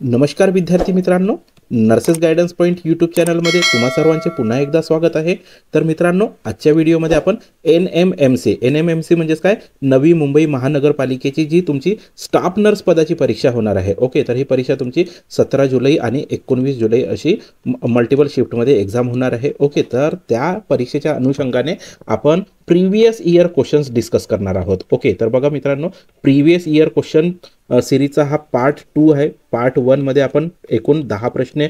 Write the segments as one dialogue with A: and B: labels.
A: नमस्कार विद्यार्थी मित्रांनो, नर्सेस गायडन्स पॉइंट यूट्यूब चॅनलमध्ये तुम्हा सर्वांचे पुन्हा एकदा स्वागत आहे। तर मित्रांनो, आजच्या व्हिडिओमध्ये आपण NMMC म्हणजेच काय, नवी मुंबई महानगरपालिकेची जी तुमची स्टाफ नर्स पदाची परीक्षा होणार आहे। ओके, तर ही परीक्षा तुमची 17 जुलै आणि 19 जुलै अशी मल्टिपल शिफ्टमध्ये एक्झाम होणार आहे। ओके, तर त्या परीक्षेच्या अनुषंगाने आपण प्रीवियस इयर क्वेश्चन्स डिस्कस करणार आहोत। ओके, तर बघा मित्रांनो, प्रीवियस इयर क्वेश्चन सिरीजचा हा पार्ट 2 आहे। पार्ट 1 मध्ये आपण एकूण 10 प्रश्न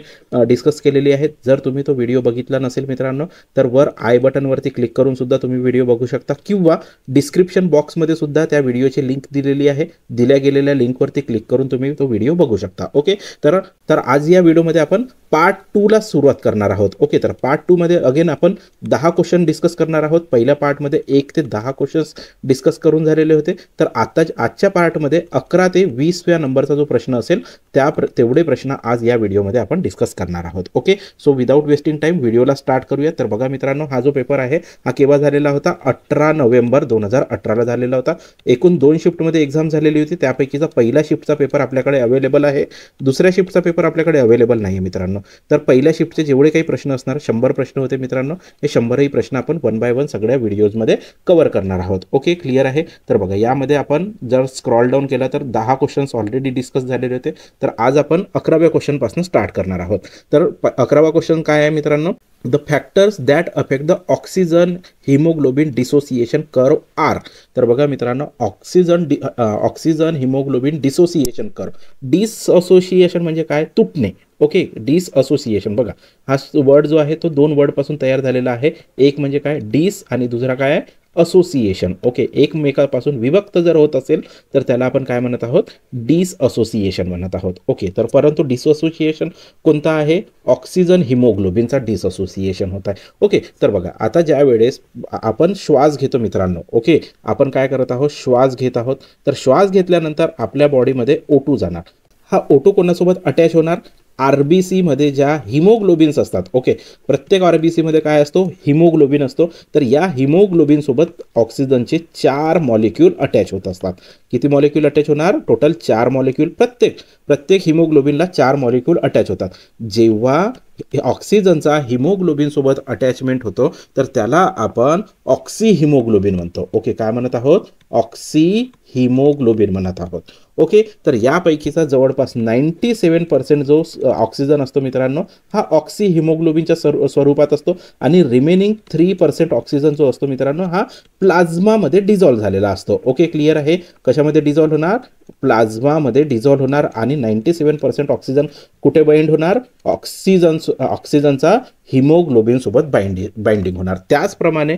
A: डिस्कस केलेली आहेत। जर तुम्ही तो व्हिडिओ बघितला नसेल मित्रांनो, तर वर आय बटनवरती क्लिक करून सुद्धा तुम्ही व्हिडिओ बघू शकता, किंवा डिस्क्रिप्शन बॉक्समध्ये सुद्धा त्या व्हिडिओची लिंक दिलेली आहे। दिल्या गेलेल्या लिंकवरती क्लिक करून तुम्ही तो व्हिडिओ बघू शकता। ओके, तर आज या व्हिडिओमध्ये आपण पार्ट 2 ला सुरुवात करणार आहोत। ओके, तर पार्ट 2 मध्ये अगेन आपण 10 क्वेश्चन डिस्कस करणार आहोत। पहिल्या पार्टमध्ये 1 ते 10 क्वेश्चन्स डिस्कस करून झालेले होते। तर आजच्या पार्टमध्ये 11 ते 20 या नंबरचा जो प्रश्न असेल तेवढे प्रश्न आज या व्हिडिओमध्ये आपण डिस्कस करणार आहोत। Okay, so without wasting time व्हिडिओला स्टार्ट करूया। तर बघा मित्रांनो, हा जो पेपर आहे हा केव्हा झालेला होता? 18 नोव्हेंबर 2018 ला झालेला होता। एकूण 2 शिफ्टमध्ये एक्झाम झालेली होती। त्यापैकीचा पहिला शिफ्टचा पेपर आपल्याकडे अवेलेबल आहे, दुसऱ्या शिफ्टचा पेपर आपल्याकडे अवेलेबल नाही मित्रांनो। तर पहिल्या शिफ्टचे जेवढे काही प्रश्न असणार, 100 प्रश्न होते मित्रांनो, हे 100ही प्रश्न आपण 1 बाय 1 सगळ्या व्हिडिओजमध्ये कव्हर करणार आहोत। ओके, क्लिअर आहे? तर बघा, यामध्ये आपण जर स्क्रॉल डाऊन केला तर 10 क्वेश्चन्स ऑलरेडी डिस्कस झालेले होते। तर आज आपण 11व्या क्वेश्चन पासून स्टार्ट करणार आहोत। तर 11वा क्वेश्चन काय आहे मित्रांनो? The factors that affect the oxygen haemoglobin dissociation curve are. तर बघा मित्रांनो, oxygen haemoglobin dissociation curve, disassociation म्हणजे काय? तुटणे। ओके, डिसअसोसिएशन, बघा हा वर्ड जो आहे तो 2 वर्ड पासून तयार झालेला आहे। एक म्हणजे काय? डिस, आणि दुसरा काय आहे? असोसिएशन। ओके, एकमेकांपासून विभक्त जर होत असेल तर त्याला आपण काय म्हणत आहोत? डिसअसोसिएशन म्हणत आहोत। ओके, तर परंतु डिसअसोसिएशन कोणता आहे? ऑक्सिजन हिमोग्लोबिनचा डिसअसोसिएशन होत आहे। ओके, तर बघा, आता ज्या वेळेस आपण श्वास घेतो मित्रांनो, ओके, आपण काय करत आहोत? श्वास घेत आहोत। तर श्वास घेतल्यानंतर आपल्या बॉडीमध्ये O2 जाणार। हा O2 कोणासोबत अटॅच होणार? आरबीसी मध्ये ज्या हिमोग्लोबिन्स असतात। ओके, प्रत्येक आरबीसी मध्ये काय असतो? हिमोग्लोबिन असतो। तर या हिमोग्लोबिन सोबत ऑक्सिजनचे 4 मॉलिक्यूल अटॅच होत असतात। किती मॉलिक्यूल अटॅच होणार? Total 4 molecule. प्रत्येक हिमोग्लोबिनला 4 मॉलिक्यूल अटॅच होतात। जेव्हा ऑक्सिजनचा हिमोग्लोबिन सोबत अटॅचमेंट होतो तर त्याला आपण ऑक्सी हिमोग्लोबिन म्हणतो। ओके, काय म्हणत आहोत? ऑक्सी हिमोग्लोबिन म्हणत आहोत। ओके, तर यापैकीचा जवळपास 97% जो ऑक्सिजन असतो मित्रांनो, हा ऑक्सी हिमोग्लोबिनच्या स्वरूपात असतो, आणि रिमेनिंग 3% ऑक्सिजन जो असतो मित्रांनो, हा प्लाझ्मामध्ये डिझॉल्व्ह झालेला असतो। ओके, क्लिअर आहे? कशामध्ये डिझॉल्व्ह होणार? प्लाझ्मामध्ये डिझॉल्व्ह होणार, आणि 97% ऑक्सिजन कुठे बाइंड होणार? ऑक्सिजनचा हिमोग्लोबिन सोबत बाइंडिंग होणार। त्याचप्रमाणे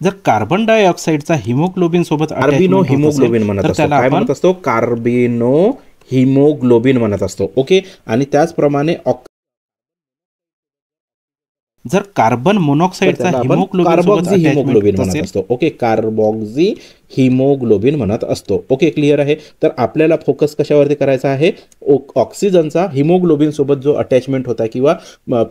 A: जर कार्बन डायऑक्साइडचा हिमोग्लोबिन सोबत कार्बिनो हिमोग्लोबिन म्हणत असतो, काय म्हणत असतो? कार्बिनो हिमोग्लोबिन म्हणत असतो। ओके, आणि त्याचप्रमाणे जर कार्बन मोनॉक्साइडचा हिमोग्लोबिन म्हणत असतो। ओके, कार्बॉक्सी हिमोग्लोबिन म्हणत असतो। ओके, क्लिअर आहे? तर आपल्याला फोकस कशावरती करायचा आहे? ऑक्सिजनचा हिमोग्लोबिन सोबत जो अटॅचमेंट होता किंवा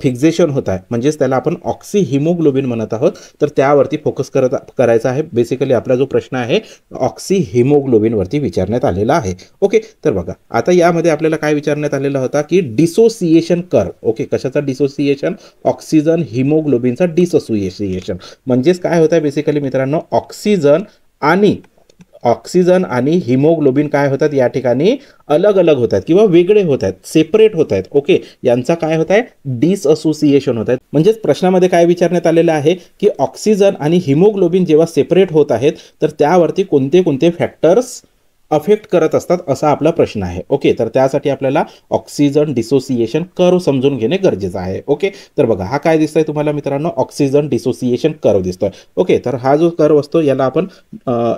A: फिक्सेशन होत आहे, म्हणजेच त्याला आपण ऑक्सी हिमोग्लोबिन म्हणत आहोत। तर त्यावरती फोकस करायचा आहे। बेसिकली आपला जो प्रश्न आहे ऑक्सी हिमोग्लोबिन वरती विचारण्यात आलेला आहे। ओके, तर बघा, आता यामध्ये आपल्याला काय विचारण्यात आलेला होता की डिसोसिएशन कर्व। ओके, कशाचा डिसोसिएशन? ऑक्सिजन हिमोग्लोबिनचा डिसोसिएशन। म्हणजेच काय होत आहे बेसिकली मित्रांनो, ऑक्सिजन आणि हिमोग्लोबिन काय होतात? या ठिकाणी अलग अलग होत आहेत किंवा वेगळे होत आहेत, सेपरेट होत आहेत। ओके, यांचा काय होत आहे? डिसअसोसिएशन होत आहेत। म्हणजेच प्रश्नामध्ये काय विचारण्यात आलेलं आहे की ऑक्सिजन आणि हिमोग्लोबिन जेव्हा सेपरेट होत आहेत तर त्यावरती कोणते कोणते फॅक्टर्स अफेक्ट करत असतात, असा आपला प्रश्न आहे। ओके, तर त्यासाठी आपल्याला ऑक्सिजन डिसोसिएशन कर्व समजून घेणे गरजेचं आहे। ओके, तर बघा, हा काय दिसतोय तुम्हाला मित्रांनो? ऑक्सिजन डिसोसिएशन कर्व दिसतोय। ओके, तर हा जो कर्व असतो याला आपण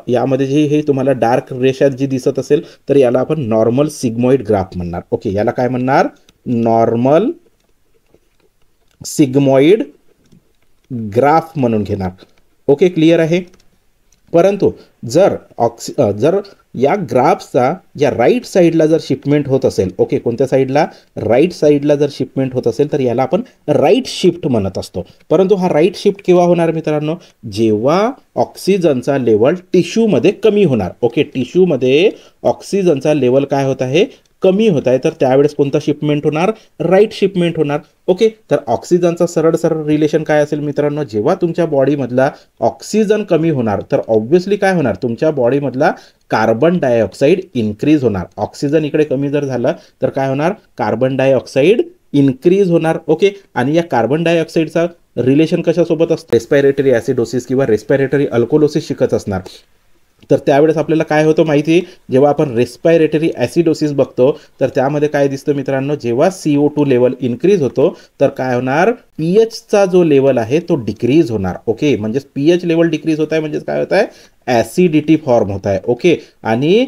A: यामध्ये जी हे तुम्हाला डार्क रेषा जी दिसत असेल तर याला आपण नॉर्मल सिग्मॉइड ग्राफ म्हणणार। ओके, याला काय म्हणणार? नॉर्मल सिग्मॉइड ग्राफ म्हणून घेणार। ओके, क्लिअर आहे? परंतु जर या ग्राफचा या राईट साईडला जर शिपमेंट होत असेल, ओके, कोणत्या साईडला, राईट साईडला जर शिपमेंट होत असेल तर याला आपण राईट शिफ्ट म्हणत असतो. परंतु हा राईट शिफ्ट केव्हा होणार मित्रांनो, जेव्हा ऑक्सिजनचा लेवल टिश्यूमध्ये कमी होणार. ओके, टिश्यूमध्ये ऑक्सिजनचा लेवल काय होत आहे, कमी होत आहे, तर त्यावेळेस कोणता शिपमेंट होणार, राईट शिपमेंट होणार. ओके, तर ऑक्सिजनचा सरळ सरळ रिलेशन काय असेल मित्रांनो, जेव्हा तुमच्या बॉडीमधला ऑक्सिजन कमी होणार तर ऑब्व्हियसली काय होणार, तुमच्या बॉडीमधला कार्बन डायऑक्साईड इन्क्रीज होणार. ऑक्सिजन इकडे कमी जर झालं तर काय होणार, कार्बन डायऑक्साईड इन्क्रीज होणार. ओके, आणि या कार्बन डायऑक्साईडचा रिलेशन कशासोबत असतं, रेस्पिरेटरी ॲसिडोसिस किंवा रेस्पिरेटरी अल्कोलोसिस शिकत असणार. तर त्यावेळेस आपल्याला काय होतं माहिती, जेव्हा आपण रेस्पिरेटरी ॲसिडोसिस बघतो तर त्यामध्ये काय दिसतं मित्रांनो, जेव्हा CO2 लेवल इन्क्रीज होतो तर काय होणार, pHचा जो लेवल आहे तो डिक्रीज होणार. ओके, म्हणजे pH लेवल डिक्रीज होत आहे म्हणजे काय होत आहे, ॲसिडिटी फॉर्म होत आहे. ओके, आणि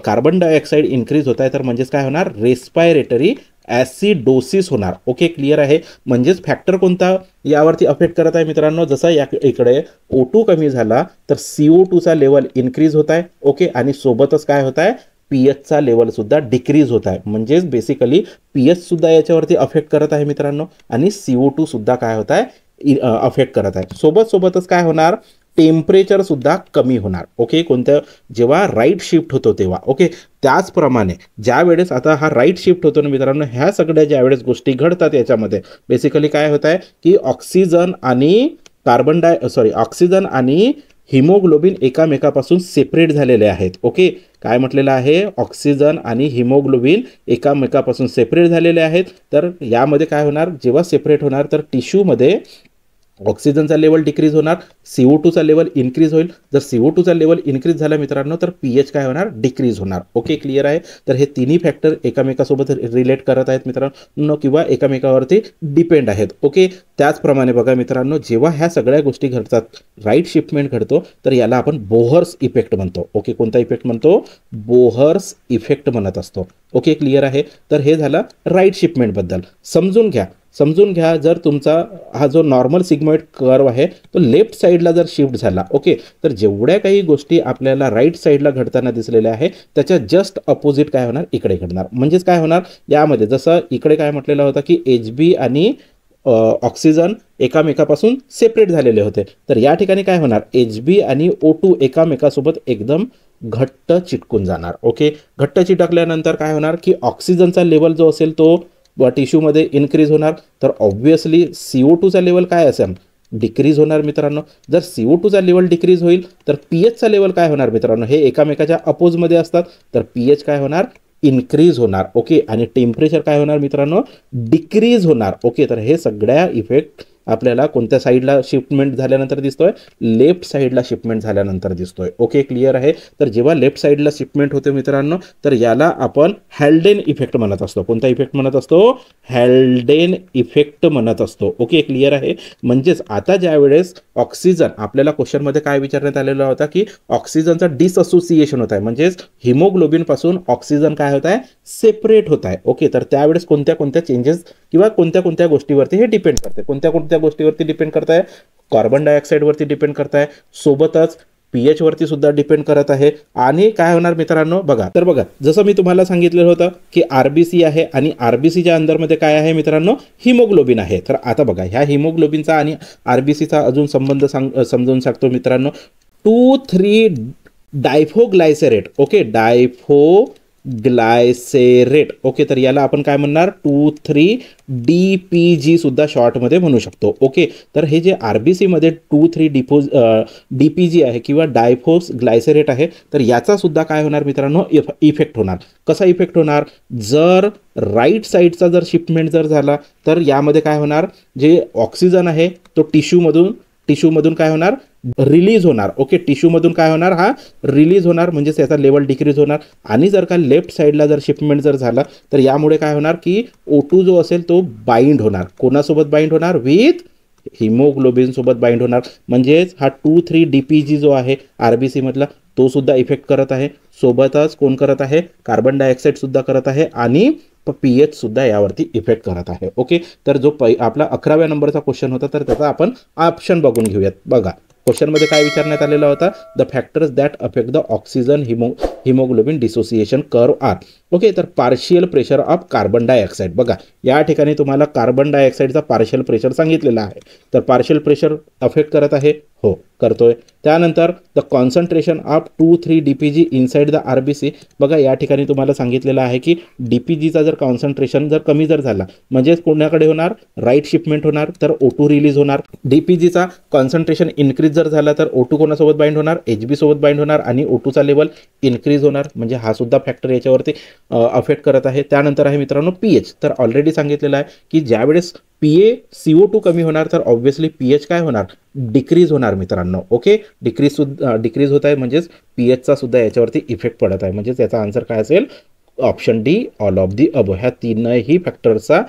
A: कार्बन डायऑक्साईड इन्क्रीज होत आहे तर म्हणजेच काय होणार, रेस्पिरेटरी ॲसिडोसिस होणार. ओके, क्लिअर आहे. म्हणजेच फॅक्टर कोणता यावरती अफेक्ट करत आहे मित्रांनो, जसं या इकडे O2 कमी झाला तर CO2चा लेवल इन्क्रीज होत आहे. ओके, आणि सोबतच काय होत आहे, pHचा लेवल सुद्धा डिक्रीज होत आहे. म्हणजेच बेसिकली pH सुद्धा याच्यावरती अफेक्ट करत आहे मित्रांनो, आणि CO2 सुद्धा काय होत आहे, अफेक्ट करत आहे. सोबतच काय होणार, टेम्परेचर सुद्धा कमी होणार. ओके, कोणत्या, जेव्हा राईट शिफ्ट होतो तेव्हा. ओके, त्याचप्रमाणे ज्या वेळेस आता हा राईट शिफ्ट होतो ना मित्रांनो, ह्या सगळ्या ज्या वेळेस गोष्टी घडतात याच्यामध्ये बेसिकली काय होत आहे की ऑक्सिजन आणि हिमोग्लोबिन एकामेकापासून सेपरेट झालेले आहेत. ओके, काय म्हटलेलं आहे, ऑक्सिजन आणि हिमोग्लोबिन एकामेकापासून सेपरेट झालेले आहेत. तर यामध्ये काय होणार, जेव्हा सेपरेट होणार तर टिश्यूमध्ये ऑक्सिजनचा लेवल डिक्रीज होणार, CO2चा लेवल इन्क्रीज होईल. जर CO2चा लेवल इन्क्रीज झाला मित्रांनो तर pH काय होणार, डिक्रीज होणार. ओके, क्लिअर आहे. तर हे तिन्ही फॅक्टर एकामेकासोबत रिलेट करत आहेत मित्रांनो, किंवा एकामेकावरती डिपेंड आहेत. ओके, त्याचप्रमाणे बघा मित्रांनो, जेव्हा ह्या सगळ्या गोष्टी घडतात, राईट शिपमेंट घडतो तर याला आपण बोहर्स इफेक्ट म्हणतो. ओके, कोणता इफेक्ट म्हणतो, बोहर्स इफेक्ट म्हणत असतो. ओके, क्लिअर आहे. तर हे झालं राईट शिपमेंटबद्दल. समजून घ्या, जर तुमचा हा जो नॉर्मल सिग्मॉइड कर्व आहे तो लेफ्ट साईडला जर शिफ्ट झाला, ओके, तर जेवढ्या काही गोष्टी आपल्याला राईट साईडला घडताना दिसलेल्या आहे त्याच्या जस्ट अपोजिट काय होणार, इकडे घडणार. म्हणजेच काय होणार, यामध्ये जसं इकडे काय म्हटलेलं होतं की HB आणि ऑक्सिजन एकामेकापासून सेपरेट झालेले होते, तर या ठिकाणी काय होणार, HB आणि O2 एकामेकासोबत एकदम घट्ट चिटकून जाणार. ओके, घट्ट चिटकल्यानंतर काय होणार की ऑक्सिजनचा लेवल जो असेल तो टिश्यूमध्ये इन्क्रीज होणार, तर ऑब्व्हियसली CO2चा लेवल काय असेल, डिक्रीज होणार मित्रांनो. जर CO2चा लेवल डिक्रीज होईल तर pHचा लेवल काय होणार मित्रांनो, हे एकामेकाच्या अपोजमध्ये असतात, तर pH काय होणार, इन्क्रीज होणार. ओके, आणि टेम्परेचर काय होणार मित्रांनो, डिक्रीज होणार. ओके, तर हे सगळ्या इफेक्ट आपल्याला कोणत्या साईडला शिपमेंट झाल्यानंतर दिसतोय, लेफ्ट साईडला शिपमेंट झाल्यानंतर दिसतोय. ओके, क्लिअर आहे. तर जेव्हा लेफ्ट साईडला शिपमेंट होते मित्रांनो तर याला आपण हॅल्डेन इफेक्ट म्हणत असतो. कोणता इफेक्ट म्हणत असतो, हॅल्डेन इफेक्ट म्हणत असतो. ओके, क्लिअर आहे. म्हणजेच आता ज्या वेळेस ऑक्सिजन, आपल्याला क्वेश्चनमध्ये काय विचारण्यात आलेला होता की ऑक्सिजनचा डिसअसोसिएशन होत आहे, म्हणजेच हिमोग्लोबिन पासून ऑक्सिजन काय होत आहे, सेपरेट होत आहे. ओके, तर त्यावेळेस कोणत्या चेंजेस किंवा कोणत्या गोष्टीवरती हे डिपेंड करते, कोणत्या गोष्टीवरती डिपेंड करत आहे, कार्बन डायऑक्साईडवरती डिपेंड करत आहे, सोबतच pH वरती सुद्धा डिपेंड करत आहे. आणि काय होणार मित्रांनो, बघा जसं मी तुम्हाला सांगितलेलं होतं की RBC आहे आणि RBCच्या अंदरमध्ये काय आहे मित्रांनो, हिमोग्लोबिन आहे. तर आता बघा ह्या हिमोग्लोबिनचा आणि RBCचा अजून संबंध समजून सांगतो मित्रांनो. 2,3 डायफोग्लायसेरेट. ओके, डायफोग्लायसेरेट. ओके, तर याला आपण काय म्हणणार, 2,3 DPG सुद्धा शॉर्टमध्ये म्हणू शकतो. ओके, तर हे जे RBC मध्ये 2,3 DPG आहे किंवा डायफोग्लायसेरेट आहे, तर याचा सुद्धा काय होणार मित्रांनो, इफेक्ट होणार. कसा इफेक्ट होणार, जर राईट साईडचा जर शिपमेंट जर झाला तर यामध्ये काय होणार, जे ऑक्सिजन आहे तो टिश्यूमधून काय होणार, रिलीज होणार. ओके, टिश्यूमधून काय होणार, हा रिलीज होणार, म्हणजेच याचा लेवल डिक्रीज होणार. आणि जर का लेफ्ट साईडला जर शिपमेंट जर झाला तर यामुळे काय होणार की O2 जो असेल तो बाइंड होणार. कोणासोबत बाइंड होणार, विथ हिमोग्लोबिन सोबत बाइंड होणार. म्हणजेच हा 2,3 DPG जो आहे RBC मधला तो सुद्धा इफेक्ट करत आहे. सोबतच कोण करत आहे, कार्बन डायऑक्साईड सुद्धा करत आहे आणि pH सुद्धा यावरती इफेक्ट करत आहे. ओके, तर जो आपला 11व्या नंबरचा क्वेश्चन होता तर त्याचा आपण ऑप्शन बघून घेऊयात. बघा, क्वेश्चनमध्ये काय विचारण्यात आलेला होता, the factors that affect the oxygen haemoglobin dissociation curve are. Okay, तर partial pressure of carbon dioxide. बघा या ठिकाणी तुम्हाला कार्बन डायऑक्साईडचा पार्शियल प्रेशर सांगितलेला आहे. तर पार्शियल प्रेशर अफेक्ट करत आहे, हो करतोय. त्यानंतर the concentration of 2-3 DPG inside the RBC. बघा या ठिकाणी तुम्हाला सांगितलेलं आहे की DPGचा जर कॉन्सन्ट्रेशन जर कमी जर झाला म्हणजेच कोणाकडे होणार, राईट शिपमेंट होणार, तर O2 रिलीज होणार. DPGचा कॉन्सन्ट्रेशन इन्क्रीज जर झाला तर O2 कोणासोबत बाइंड होणार, HB सोबत बाइंड होणार आणि O2चा लेवल इन्क्रीज होणार. म्हणजे हा सुद्धा फॅक्टर याच्यावरती अफेक्ट करत आहे. त्यानंतर आहे मित्रांनो pH. तर ऑलरेडी सांगितलेलं आहे की ज्यावेळेस PaCO2 कमी होणार तर ऑब्व्हियसली pH काय होणार, डिक्रीज होणार मित्रांनो. ओके, डिक्रीज होत आहे म्हणजेच pHचा सुद्धा याच्यावरती इफेक्ट पडत आहे. म्हणजेच याचा आन्सर काय असेल, option D, all of the above. ह्या तीनही फॅक्टरचा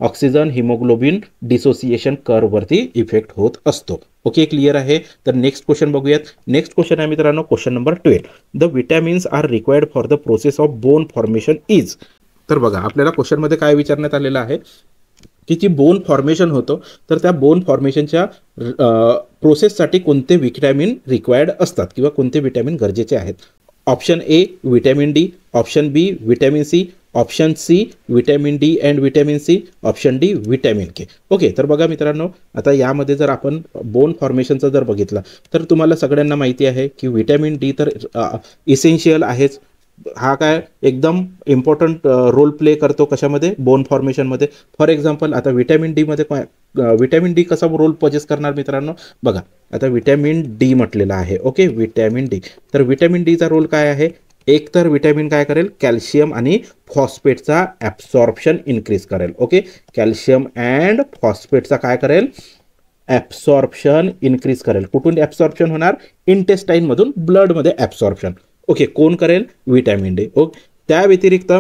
A: ऑक्सिजन हिमोग्लोबिन डिसोसिएशन कर्ववरती इफेक्ट होत असतो. ओके, क्लिअर आहे. तर नेक्स्ट क्वेश्चन बघूयात. नेक्स्ट क्वेश्चन आहे मित्रांनो question number 12. The vitamins are required for the process of bone formation is. तर बघा आपल्याला क्वेश्चनमध्ये काय विचारण्यात आलेलं आहे की जी बोन फॉर्मेशन होतं तर त्या बोन फॉर्मेशनच्या प्रोसेससाठी कोणते विटॅमिन रिक्वायर्ड असतात किंवा कोणते विटॅमिन गरजेचे आहेत. Option A vitamin D, option B vitamin C, option C vitamin D and vitamin C, option D vitamin K. Okay, तर बघा मित्रांनो आता यामध्ये जर आपण बोन फॉर्मेशनचं जर बघितलं तर तुम्हाला सगळ्यांना माहिती आहे की विटॅमिन डी तर इसेन्शियल आहेच. हा काय एकदम इम्पॉर्टंट रोल प्ले करतो कशामध्ये, बोन फॉर्मेशनमध्ये. फॉर एक्झाम्पल आता विटॅमिन डीमध्ये विटॅमिन डी कसा रोल पोजेस करणार मित्रांनो, बघा आता विटॅमिन डी म्हटलेलं आहे. Okay, vitamin D. तर विटॅमिन डीचा रोल काय आहे, एक तर विटॅमिन काय करेल, कॅल्शियम आणि फॉस्फेटचा ॲब्सॉर्प्शन इन्क्रीज करेल. ओके, कॅल्शियम अँड फॉस्फेटचा काय करेल, ॲब्सॉर्प्शन इन्क्रीज करेल. कुठून ॲब्सॉर्प्शन होणार, इंटेस्टाईनमधून ब्लडमध्ये ॲब्सॉर्प्शन. ओके, कोण करेल, विटॅमिन डी. ओके, त्या व्यतिरिक्त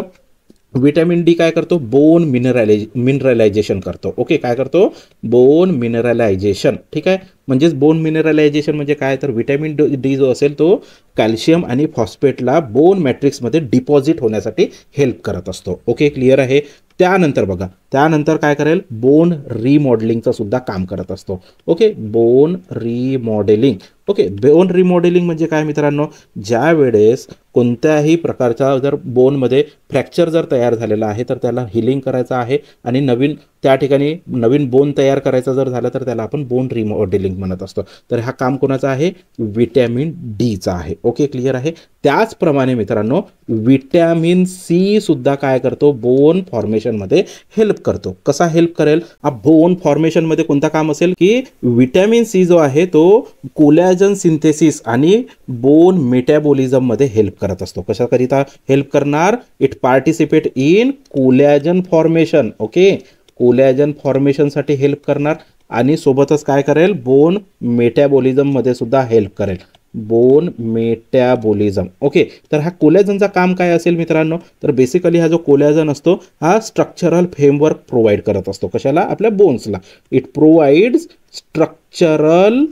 A: विटॅमिन डी काय करतो, बोन मिनरलायझेशन करतो. ओके, काय करतो, बोन मिनरलायझेशन. ठीक आहे, म्हणजेच बोन मिनरलायझेशन म्हणजे काय, तर विटॅमिन डी जो असेल तो कॅल्शियम आणि फॉस्फेटला बोन मॅट्रिक्समध्ये डिपॉझिट होण्यासाठी हेल्प करत असतो. ओके, क्लिअर आहे. त्यानंतर बघा त्यानंतर काय करेल, बोन रिमॉडेलिंगचं सुद्धा काम करत असतो. Okay, bone remodelling. Okay, bone remodelling म्हणजे काय मित्रांनो, ज्या वेळेस कोणत्याही प्रकारचा जर बोनमध्ये फ्रॅक्चर जर तयार झालेला आहे तर त्याला हिलिंग करायचं आहे आणि नवीन त्या ठिकाणी नवीन बोन तयार करायचा जर झाला तर त्याला आपण बोन रिमॉडेलिंग म्हणत असतो. तर हा काम कोणाचा आहे, विटॅमिन डीचा आहे. ओके, क्लिअर आहे. त्याचप्रमाणे मित्रांनो विटॅमिन सी सुद्धा काय करतो, बोन फॉर्मेशनमध्ये हेल्प करतो. कसा हेल्प करेल, हा बोन फॉर्मेशनमध्ये कोणता काम असेल की विटॅमिन सी जो आहे तो कोलॅजन सिंथेसिस आणि बोन मेटाबॉलिझममध्ये हेल्प करत असतो. कशाकरिता हेल्प करणार, it participate in collagen formation. Okay, collagen फॉर्मेशनसाठी हेल्प करणार आणि सोबतच काय करेल, बोन मेटाबॉलिझममध्ये सुद्धा हेल्प करेल, बोन मेटाबॉलिझम. ओके, तर हा कोलॅजनचा काम काय असेल मित्रांनो, तर बेसिकली हा जो कोलॅजन असतो हा स्ट्रक्चरल फ्रेमवर्क प्रोव्हाइड करत असतो. कशाला, आपल्या बोन्सला. It provides structural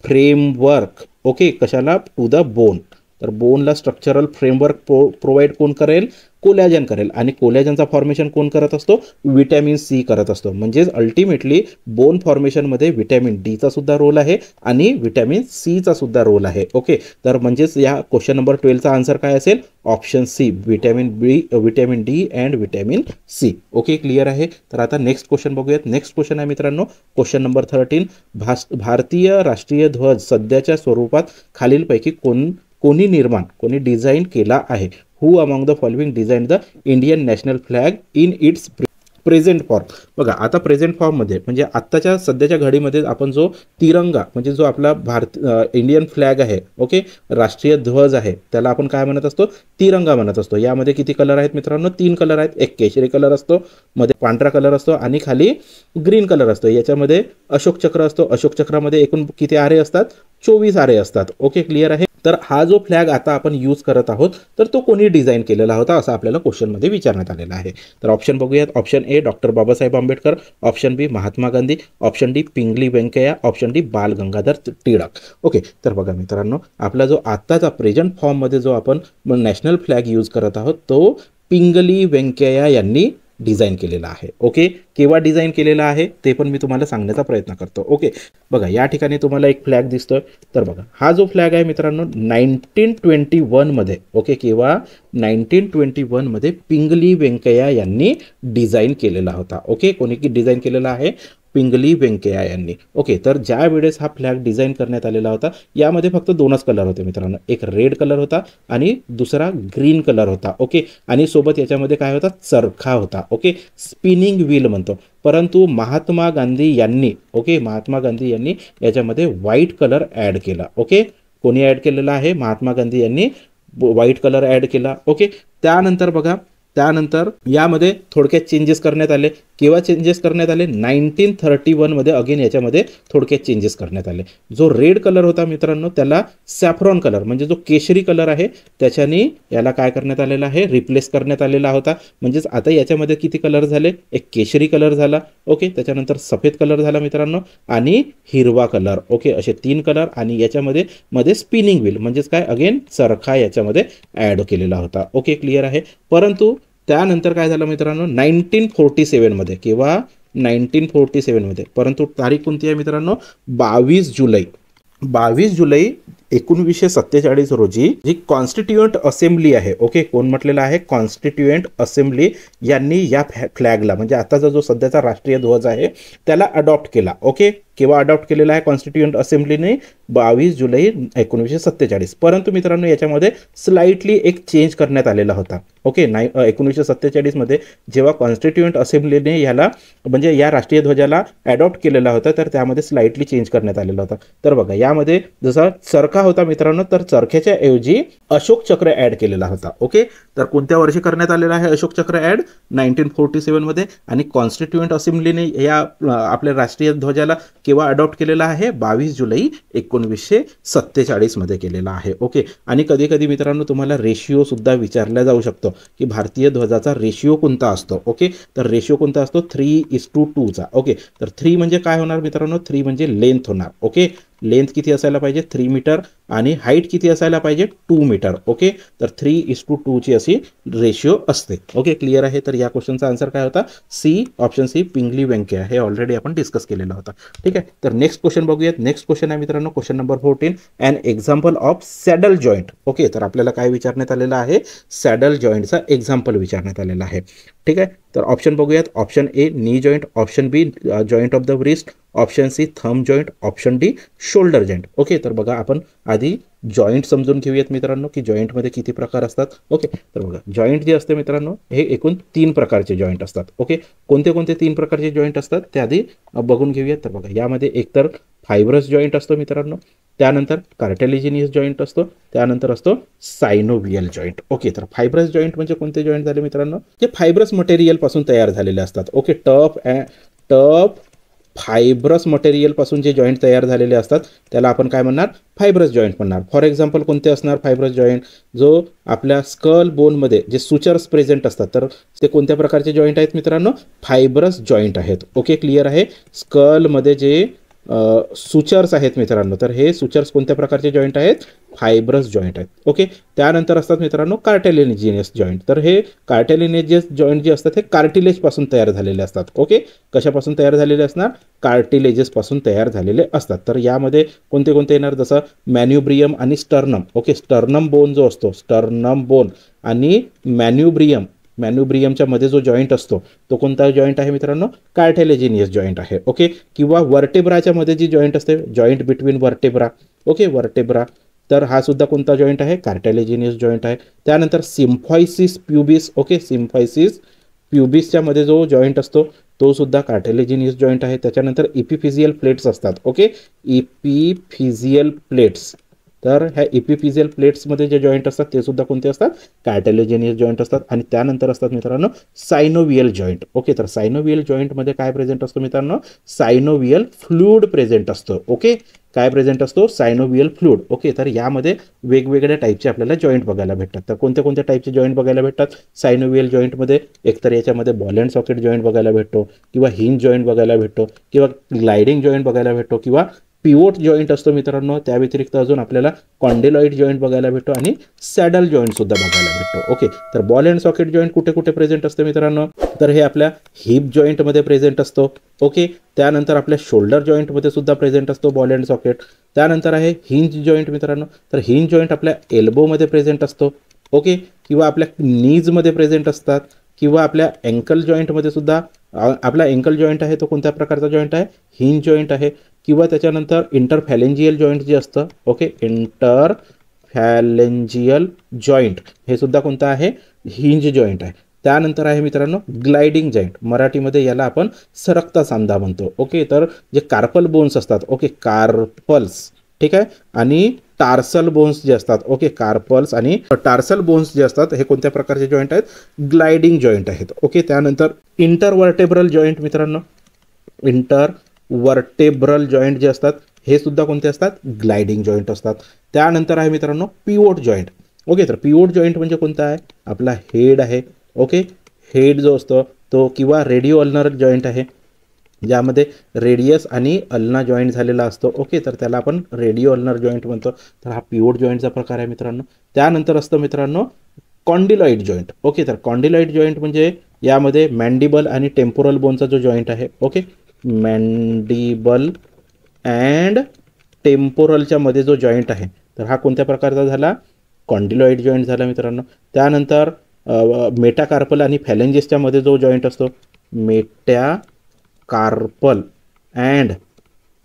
A: framework. Okay, कशाला, टू द बोन. तर बोनला स्ट्रक्चरल फ्रेमवर्क प्रोव्हाइड कोण करेल, कोलॅजन करेल. आणि कोलॅजनचा फॉर्मेशन कोण करत असतो, विटॅमिन सी करत असतो. म्हणजेच अल्टिमेटली बोन फॉर्मेशनमध्ये विटॅमिन डीचा सुद्धा रोल आहे आणि विटॅमिन सीचा सुद्धा रोल आहे. ओके, तर म्हणजेच या क्वेश्चन नंबर 12चा आन्सर काय असेल, option C, vitamin D and vitamin C. Okay, clear आहे. तर आता नेक्स्ट क्वेश्चन बघूयात. नेक्स्ट क्वेश्चन आहे मित्रांनो क्वेश्चन नंबर 13. भारतीय राष्ट्रीय ध्वज सध्याच्या स्वरूपात खालीलपैकी कोणी डिझाईन केला आहे. Who among the following design the Indian national flag in its present form. बघा आता प्रेझेंट फॉर्ममध्ये म्हणजे आत्ताच्या सध्याच्या घडीमध्ये आपण जो तिरंगा म्हणजे जो आपला इंडियन फ्लॅग आहे, ओके, राष्ट्रीय ध्वज आहे, त्याला आपण काय म्हणत असतो, तिरंगा म्हणत असतो. यामध्ये किती कलर आहेत मित्रांनो, 3 कलर आहेत. एक केशरी कलर असतो, मध्ये पांढरा कलर असतो आणि खाली ग्रीन कलर असतो. याच्यामध्ये अशोक चक्र असतो. अशोक चक्रामध्ये एकूण किती आरे असतात, 24 आरे असतात. ओके, क्लिअर आहे. तर हा जो फ्लॅग आता आपण यूज करत आहोत तर तो कोणी डिझाईन केलेला होता असं आपल्याला क्वेश्चनमध्ये विचारण्यात आलेला आहे. तर ऑप्शन बघूयात. Option A doctor Babasaheb Ambedkar, option B Mahatma Gandhi, option D Pingali Venkayya, option D Bal Gangadhar Tilak. Okay, तर बघा मित्रांनो आपला जो आत्ताचा प्रेझेंट फॉर्ममध्ये जो आपण नॅशनल फ्लॅग यूज करत आहोत तो पिंगली व्यंकय्या यांनी डिझाईन केलेला आहे. ओके, केव्हा डिझाईन केलेला आहे ते पण मी तुम्हाला सांगण्याचा प्रयत्न करतो. ओके, बघा या ठिकाणी तुम्हाला एक फ्लॅग दिसतोय. तर बघा हा जो फ्लॅग आहे मित्रांनो 1921 मध्ये, ओके, केव्हा 1921 मध्ये पिंगली व्यंकय्या यांनी डिझाईन केलेला होता. ओके, कोणी डिझाईन केलेला आहे? पिंगली व्यंकय्या यांनी. ओके, तर ज्या वेळेस हा फ्लॅग डिझाईन करण्यात आलेला होता यामध्ये फक्त दोनच कलर होते मित्रांनो, एक रेड कलर होता आणि दुसरा ग्रीन कलर होता. ओके, आणि सोबत याच्यामध्ये काय होता? चरखा होता. ओके, स्पिनिंग व्हील म्हणतो. परंतु महात्मा गांधी यांनी, ओके, महात्मा गांधी यांनी याच्यामध्ये व्हाईट कलर ॲड केला. ओके, कोणी ॲड केलेला आहे? महात्मा गांधी यांनी व्हाईट कलर ॲड केला. ओके, त्यानंतर बघा, त्यानंतर यामध्ये थोडक्यात चेंजेस करण्यात आले. केव्हा चेंजेस करण्यात आले? 1931 मध्ये अगेन याच्यामध्ये थोडक्यात चेंजेस करण्यात आले. जो रेड कलर होता मित्रांनो त्याला सॅफ्रॉन कलर म्हणजे जो केशरी कलर आहे त्याच्याने याला काय करण्यात आलेला आहे? रिप्लेस करण्यात आलेला होता. म्हणजेच आता याच्यामध्ये किती कलर झाले? एक केशरी कलर झाला. ओके, त्याच्यानंतर सफेद कलर झाला मित्रांनो आणि हिरवा कलर. ओके, असे 3 कलर आणि याच्यामध्ये स्पिनिंग व्हील म्हणजेच काय? अगेन चरखा याच्यामध्ये ॲड केलेला होता. ओके, क्लिअर आहे. परंतु त्यानंतर काय झालं मित्रांनो 1947 मध्ये, केव्हा? 1947 मध्ये. परंतु तारीख कोणती आहे मित्रांनो? 22 जुलै 1947 रोजी जी कॉन्स्टिट्युएंट असेंब्ली आहे, ओके, कोण म्हटलेलं आहे? कॉन्स्टिट्युएंट असेंब्ली यांनी या फ्लॅगला म्हणजे आताचा जो सध्याचा राष्ट्रीय ध्वज आहे त्याला अडॉप्ट केला. ओके, केव्हा अडॉप्ट केलेला आहे कॉन्स्टिट्युएंट असेंब्लीने? 22 जुलै 1947. परंतु मित्रांनो याच्यामध्ये स्लाइटली एक चेंज करण्यात आलेला होता. ओके, 1947 मध्ये जेव्हा कॉन्स्टिट्युएंट असेंब्लीने याला म्हणजे या राष्ट्रीय ध्वजाला अडॉप्ट केलेला होता तर त्यामध्ये स्लाइटली चेंज करण्यात आलेला होता. तर बघा यामध्ये जसा चरखा होता मित्रांनो तर चरख्याच्या ऐवजी अशोक चक्र ॲड केलेला होता. ओके, तर कोणत्या वर्षी करण्यात आलेला आहे अशोक चक्र ॲड? 1947 मध्ये. आणि कॉन्स्टिट्युएंट असेंब्लीने या आपल्या राष्ट्रीय ध्वजाला केव्हा अडॉप्ट केलेला आहे? 22 जुलै 1947 मध्ये केलेला आहे. ओके, आणि कधी कधी मित्रांनो तुम्हाला रेशिओ सुद्धा विचारला जाऊ शकतो की भारतीय ध्वजाचा रेशिओ कोणता असतो. ओके, तर रेशिओ कोणता असतो? 3:2 चा. ओके, तर 3 म्हणजे काय होणार मित्रांनो? 3 म्हणजे लेंथ होणार. ओके, लेंथ किती असायला पाहिजे? 3 मीटर आणि हाईट किती असायला पाहिजे? 2 मीटर. ओके, तर 3:2 ची अशी रेशिओ असते. ओके, क्लिअर आहे. तर या क्वेश्चनचा आन्सर काय होता? C, option C, Pingali Venkayya. हे ऑलरेडी आपण डिस्कस केलेला होता. ठीक आहे, तर नेक्स्ट क्वेश्चन बघूयात. नेक्स्ट क्वेश्चन आहे मित्रांनो question number 14, an example of saddle joint. Okay, तर आपल्याला काय विचारण्यात आलेलं आहे? सॅडल जॉईंटचा एक्झाम्पल विचारण्यात आलेला आहे. ठीक आहे, तर ऑप्शन बघूयात. Option A knee joint, option B joint of the wrist, option C thumb joint, option D shoulder joint. Okay, तर बघा आपण आधी जॉईंट समजून घेऊयात मित्रांनो की जॉईंटमध्ये किती प्रकार असतात. ओके, तर बघा जॉईंट जे असते मित्रांनो हे एकूण 3 प्रकारचे जॉईंट असतात. ओके, कोणते कोणते 3 प्रकारचे जॉईंट असतात ते आधी बघून घेऊयात. तर बघा यामध्ये एकतर फायब्रस जॉईंट असतो मित्रांनो, त्यानंतर कार्टिलेजिनियस जॉईंट असतो, त्यानंतर असतो सायनोव्हियल जॉईंट. ओके, तर फायब्रस जॉईंट म्हणजे कोणते जॉईंट झाले मित्रांनो? जे फायब्रस मटेरियल पासून तयार झालेले असतात. ओके, टफ फायब्रस मटेरियल पासून जे जॉईंट तयार झालेले असतात त्याला आपण काय म्हणणार? फायब्रस जॉईंट म्हणणार. फॉर एक्झाम्पल कोणते असणार फायब्रस जॉईंट? जो आपल्या स्कल बोनमध्ये जे सुचर्स प्रेझेंट असतात तर ते कोणत्या प्रकारचे जॉईंट आहेत मित्रांनो? फायब्रस जॉईंट आहेत. ओके, क्लिअर आहे. स्कलमध्ये जे सुचर्स आहेत मित्रांनो तर हे सुचर्स कोणत्या प्रकारचे जॉईंट आहेत? फायब्रस जॉईंट आहेत. ओके, त्यानंतर असतात मित्रांनो कार्टिलेजिनियस जॉईंट. तर हे कार्टिलेजिनियस जॉईंट जे असतात हे कार्टिलेज पासून तयार झालेले असतात. ओके, कशापासून तयार झालेले असणार? कार्टिलेजेस पासून तयार झालेले असतात. तर यामध्ये कोणते कोणते येणार? जसं मॅन्युब्रियम आणि स्टर्नम. ओके, स्टर्नम बोन जो असतो, स्टर्नम बोन आणि मॅन्युब्रियमच्या मध्ये जो जॉईंट असतो तो कोणता जॉईंट आहे मित्रांनो? कार्टिलेजिनियस जॉईंट आहे. ओके, किंवा वर्टेब्राच्या मध्ये जी जॉईंट असते joint between vertebra. Okay, vertebra तर हा सुद्धा कोणता जॉईंट आहे? कार्टिलेजिनियस जॉईंट आहे. त्यानंतर सिम्फॉयसिस प्युबिस. ओके, सिम्फॉयसिस प्युबिसच्या मध्ये जो जॉईंट असतो तो सुद्धा कार्टिलेजिनियस जॉईंट आहे. त्याच्यानंतर इपिफिजियल प्लेट्स असतात. Okay, epiphyseal plates. तर ह्या इपिफिजियल प्लेट्समध्ये जे जॉईंट असतात ते सुद्धा कोणते असतात? कार्टिलेजिनियस जॉईंट असतात. आणि त्यानंतर असतात मित्रांनो सायनोव्हियल जॉईंट. ओके, तर सायनोव्हियल जॉईंटमध्ये काय प्रेझेंट असतो मित्रांनो? सायनोव्हियल फ्लूइड प्रेझेंट असतो. ओके, काय प्रेझेंट असतो? सायनोव्हियल फ्लूइड. ओके, तर यामध्ये वेगवेगळ्या टाईपचे आपल्याला जॉईंट बघायला भेटतात. तर कोणत्या कोणत्या टाईपचे जॉईंट बघायला भेटतात सायनोव्हियल जॉईंटमध्ये? एकतर याच्यामध्ये बॉल अँड सॉकेट जॉईंट बघायला भेटतो, किंवा हिंज जॉईंट बघायला भेटतो, किंवा ग्लायडिंग जॉईंट बघायला भेटतो, किंवा पिवोट जॉईंट असतो मित्रांनो. त्या व्यतिरिक्त अजून आपल्याला कॉन्डिलॉइड जॉईंट बघायला भेटतो आणि सॅडल जॉईंट सुद्धा बघायला भेटतो. ओके, तर बॉल अँड सॉकेट जॉईंट कुठे कुठे प्रेझेंट असते मित्रांनो, तर हे आपल्या हिप जॉईंटमध्ये प्रेझेंट असतो. ओके, त्यानंतर आपल्या शोल्डर जॉईंटमध्ये सुद्धा प्रेझेंट असतो बॉल अँड सॉकेट. त्यानंतर आहे हिंज जॉईंट मित्रांनो, तर हिंज जॉईंट आपल्या एल्बोमध्ये प्रेझेंट असतो. ओके, किंवा आपल्या नीजमध्ये प्रेझेंट असतात, किंवा आपल्या अँकल जॉईंटमध्ये सुद्धा. आपला अँकल जॉईंट आहे तो कोणत्या प्रकारचा जॉईंट आहे, हिंज जॉईंट आहे. किंवा त्याच्यानंतर इंटरफॅलेंजियल जॉईंट जे असतं, ओके, इंटरफॅलेंजियल जॉईंट हे सुद्धा कोणतं आहे, हिंज जॉईंट आहे. त्यानंतर आहे मित्रांनो ग्लायडिंग जॉईंट, मराठीमध्ये याला आपण सरकता सांधा म्हणतो. ओके, तर जे कार्पल बोन्स असतात, ओके, कार्पल्स, ठीक आहे, आणि टार्सल बोन्स जे असतात, ओके, कार्पल्स आणि टार्सल बोन्स जे असतात हे कोणत्या प्रकारचे जॉईंट आहेत, ग्लायडिंग जॉईंट आहेत. ओके, त्यानंतर इंटरवर्टेब्रल जॉईंट मित्रांनो, इंटरवर्टेब्रल जॉईंट जे असतात हे सुद्धा कोणते असतात, ग्लायडिंग जॉईंट असतात. त्यानंतर आहे मित्रांनो पिवोट जॉईंट. ओके, तर पिवोट जॉईंट म्हणजे कोणता आहे, आपला हेड आहे. ओके, हेड जो असतो तो, किंवा रेडिओ अल्नर जॉईंट आहे, ज्यामध्ये रेडियस आणि अल्ना जॉईंट झालेला असतो. ओके, तर त्याला आपण रेडिओ अल्नर जॉईंट म्हणतो. तर हा पिवोट जॉईंटचा प्रकार आहे मित्रांनो. त्यानंतर असतं मित्रांनो कॉन्डिलॉइड जॉईंट. ओके, तर कॉन्डिलॉइड जॉईंट म्हणजे यामध्ये मॅन्डिबल आणि टेम्पोरल बोनचा जो जॉईंट आहे, ओके, मॅन्डिबल अँड टेम्पोरलच्या मध्ये जो जॉईंट आहे, तर हा कोणत्या प्रकारचा झाला, कॉन्डिलॉइड जॉईंट झाला मित्रांनो. त्यानंतर मेटाकार्पल आणि फॅलेंजिसच्या मध्ये जो जॉईंट असतो, मेटाकार्पल अँड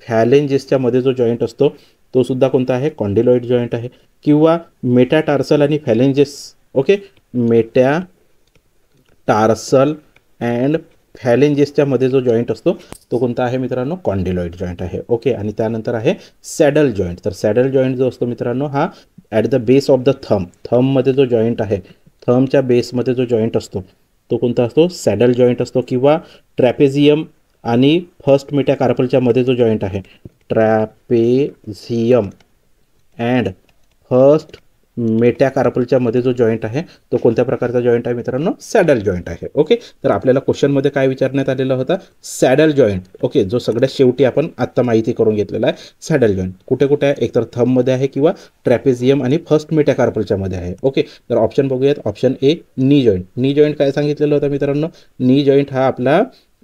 A: फॅलेंजिसच्या मध्ये जो जॉईंट असतो तो सुद्धा कोणता आहे, कॉन्डिलॉइड जॉईंट आहे. किंवा मेटाटार्सल आणि फॅलेंजिस, ओके, मेटाटार्सल अँड फॅलेंजिसच्या मध्ये जो जॉईंट असतो तो कोणता आहे मित्रांनो, कॉन्डिलॉइड जॉईंट आहे. ओके, आणि त्यानंतर आहे सॅडल जॉईंट. तर सॅडल जॉईंट जो असतो मित्रांनो हा at the base of the थंबमध्ये जो जॉईंट आहे, थंबच्या बेसमध्ये जो जॉईंट असतो तो कोणता असतो, सॅडल जॉईंट असतो. किंवा ट्रॅपेझियम आणि फर्स्ट मेटाकार्पलच्या मध्ये जो जॉईंट आहे, ट्रॅपेझियम अँड फर्स्ट मेटाकार्पलच्या मध्ये जो जॉईंट आहे तो कोणत्या प्रकारचा जॉईंट आहे मित्रांनो, सॅडल जॉईंट आहे. ओके, तर आपल्याला क्वेश्चनमध्ये काय विचारण्यात आलेला होता, सॅडल जॉईंट. ओके, जो सगळ्यात शेवटी आपण आत्ता माहिती करून घेतलेला आहे. सॅडल जॉईंट कुठे कुठे आहे, एकतर थंबमध्ये आहे किंवा ट्रॅपेझियम आणि फर्स्ट मेटाकार्पलच्या मध्ये आहे. ओके, तर ऑप्शन बघूयात. Option A knee joint. नी जॉईंट काय सांगितलेलं होतं मित्रांनो, नी जॉईंट हा आपला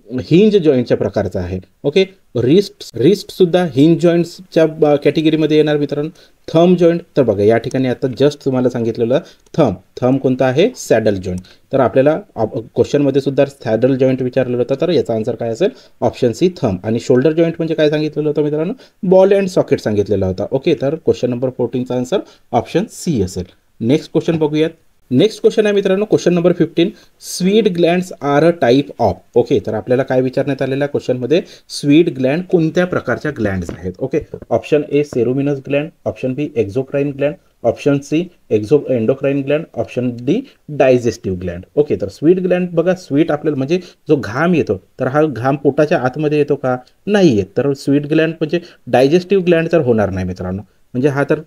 A: हिंज जॉईंटच्या प्रकारचा आहे. ओके, रिस्ट सुद्धा हिंज जॉईंट्सच्या कॅटेगरीमध्ये येणार मित्रांनो. थंब जॉईंट, तर बघा या ठिकाणी आता जस्ट तुम्हाला सांगितलेलं थंब कोणता आहे, सॅडल जॉईंट. तर आपल्याला क्वेश्चनमध्ये सुद्धा सॅडल जॉईंट विचारलेलं होतं, तर याचा आन्सर काय असेल, ऑप्शन सी थंब. आणि शोल्डर जॉईंट म्हणजे काय सांगितलेलं होतं मित्रांनो, बॉल अँड सॉकेट सांगितलेला होता. ओके, तर क्वेश्चन नंबर 14चा आन्सर ऑप्शन सी असेल. नेक्स्ट क्वेश्चन बघूयात. नेक्स्ट क्वेश्चन आहे मित्रांनो question number 15, sweat glands are a type of. Okay, तर आपल्याला काय विचारण्यात आलेल्या क्वेश्चनमध्ये, स्वीट ग्लँड कोणत्या प्रकारच्या ग्लँड्स आहेत. Okay, option A ceruminous gland, option B exocrine gland, option C endocrine gland, option D digestive gland. Okay, तर स्वीट ग्लँड बघा, स्वीट आपल्याला म्हणजे जो घाम येतो तर हा घाम पोटाच्या आतमध्ये येतो का, नाही येत. तर स्वीट ग्लँड म्हणजे डायजेस्टिव्ह ग्लँड तर होणार नाही मित्रांनो, म्हणजे हा तर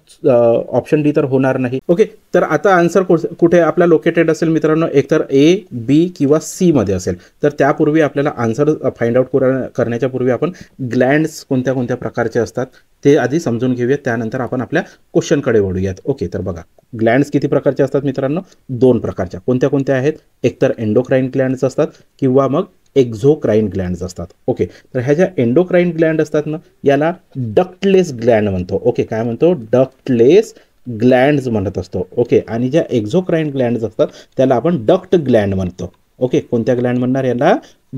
A: ऑप्शन डी तर होणार नाही. ओके, तर आता आन्सर कुठे आपला लोकेटेड असेल मित्रांनो, एकतर ए, बी किंवा सी मध्ये असेल. तर त्यापूर्वी आपल्याला आन्सर फाइंड आउट करण्याच्या पूर्वी आपण ग्लँड्स कोणत्या कोणत्या प्रकारचे असतात ते आधी समजून घेऊयात, त्यानंतर आपण आपल्या क्वेश्चनकडे वळूयात. ओके, तर बघा ग्लँड्स किती प्रकारचे असतात मित्रांनो, 2 प्रकारच्या. कोणत्या कोणत्या आहेत, एकतर एंडोक्राईन ग्लँड्स असतात किंवा मग एक्झोक्राईन ग्लँड्स असतात. ओके, तर ह्या ज्या एंडोक्राईन ग्लँड असतात ना, याला डक्टलेस ग्लँड म्हणतो. ओके, काय म्हणतो, डक्टलेस ग्लँड्स म्हणत असतो. ओके, आणि ज्या एक्झोक्राईन ग्लँड्स असतात त्याला आपण डक्ट ग्लँड म्हणतो. ओके, कोणत्या ग्लँड म्हणणार, याला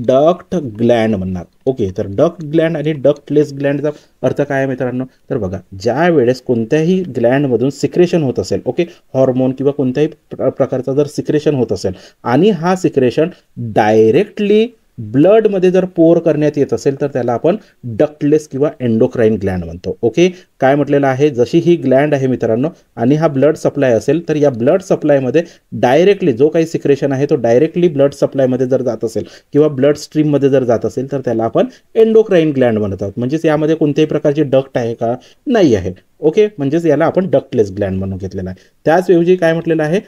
A: डक्ट ग्लँड म्हणणार. ओके, तर डक्ट ग्लँड आणि डक्टलेस ग्लँडचा अर्थ काय आहे मित्रांनो, तर बघा ज्या वेळेस कोणत्याही ग्लँडमधून सिक्रेशन होत असेल, ओके, हॉर्मोन किंवा कोणत्याही प्रकारचा जर सिक्रेशन होत असेल आणि हा सिक्रेशन डायरेक्टली ब्लडमध्ये जर पोर करण्यात येत असेल तर त्याला आपण डक्टलेस किंवा एंडोक्राईन ग्लँड म्हणतो. ओके, काय म्हटलेलं आहे, जशी ही ग्लँड आहे मित्रांनो आणि हा ब्लड सप्लाय असेल तर या ब्लड सप्लायमध्ये डायरेक्टली जो काही सिक्रेशन आहे तो डायरेक्टली ब्लड सप्लायमध्ये जर जात असेल किंवा ब्लड स्ट्रीममध्ये जर जात असेल तर त्याला आपण एंडोक्राईन ग्लँड म्हणतात. म्हणजेच यामध्ये कोणत्याही प्रकारची डक्ट आहे का, नाही आहे. ओके, म्हणजेच याला आपण डक्टलेस ग्लँड म्हणून घेतलेला आहे. त्याचऐवजी काय म्हटलेलं आहे,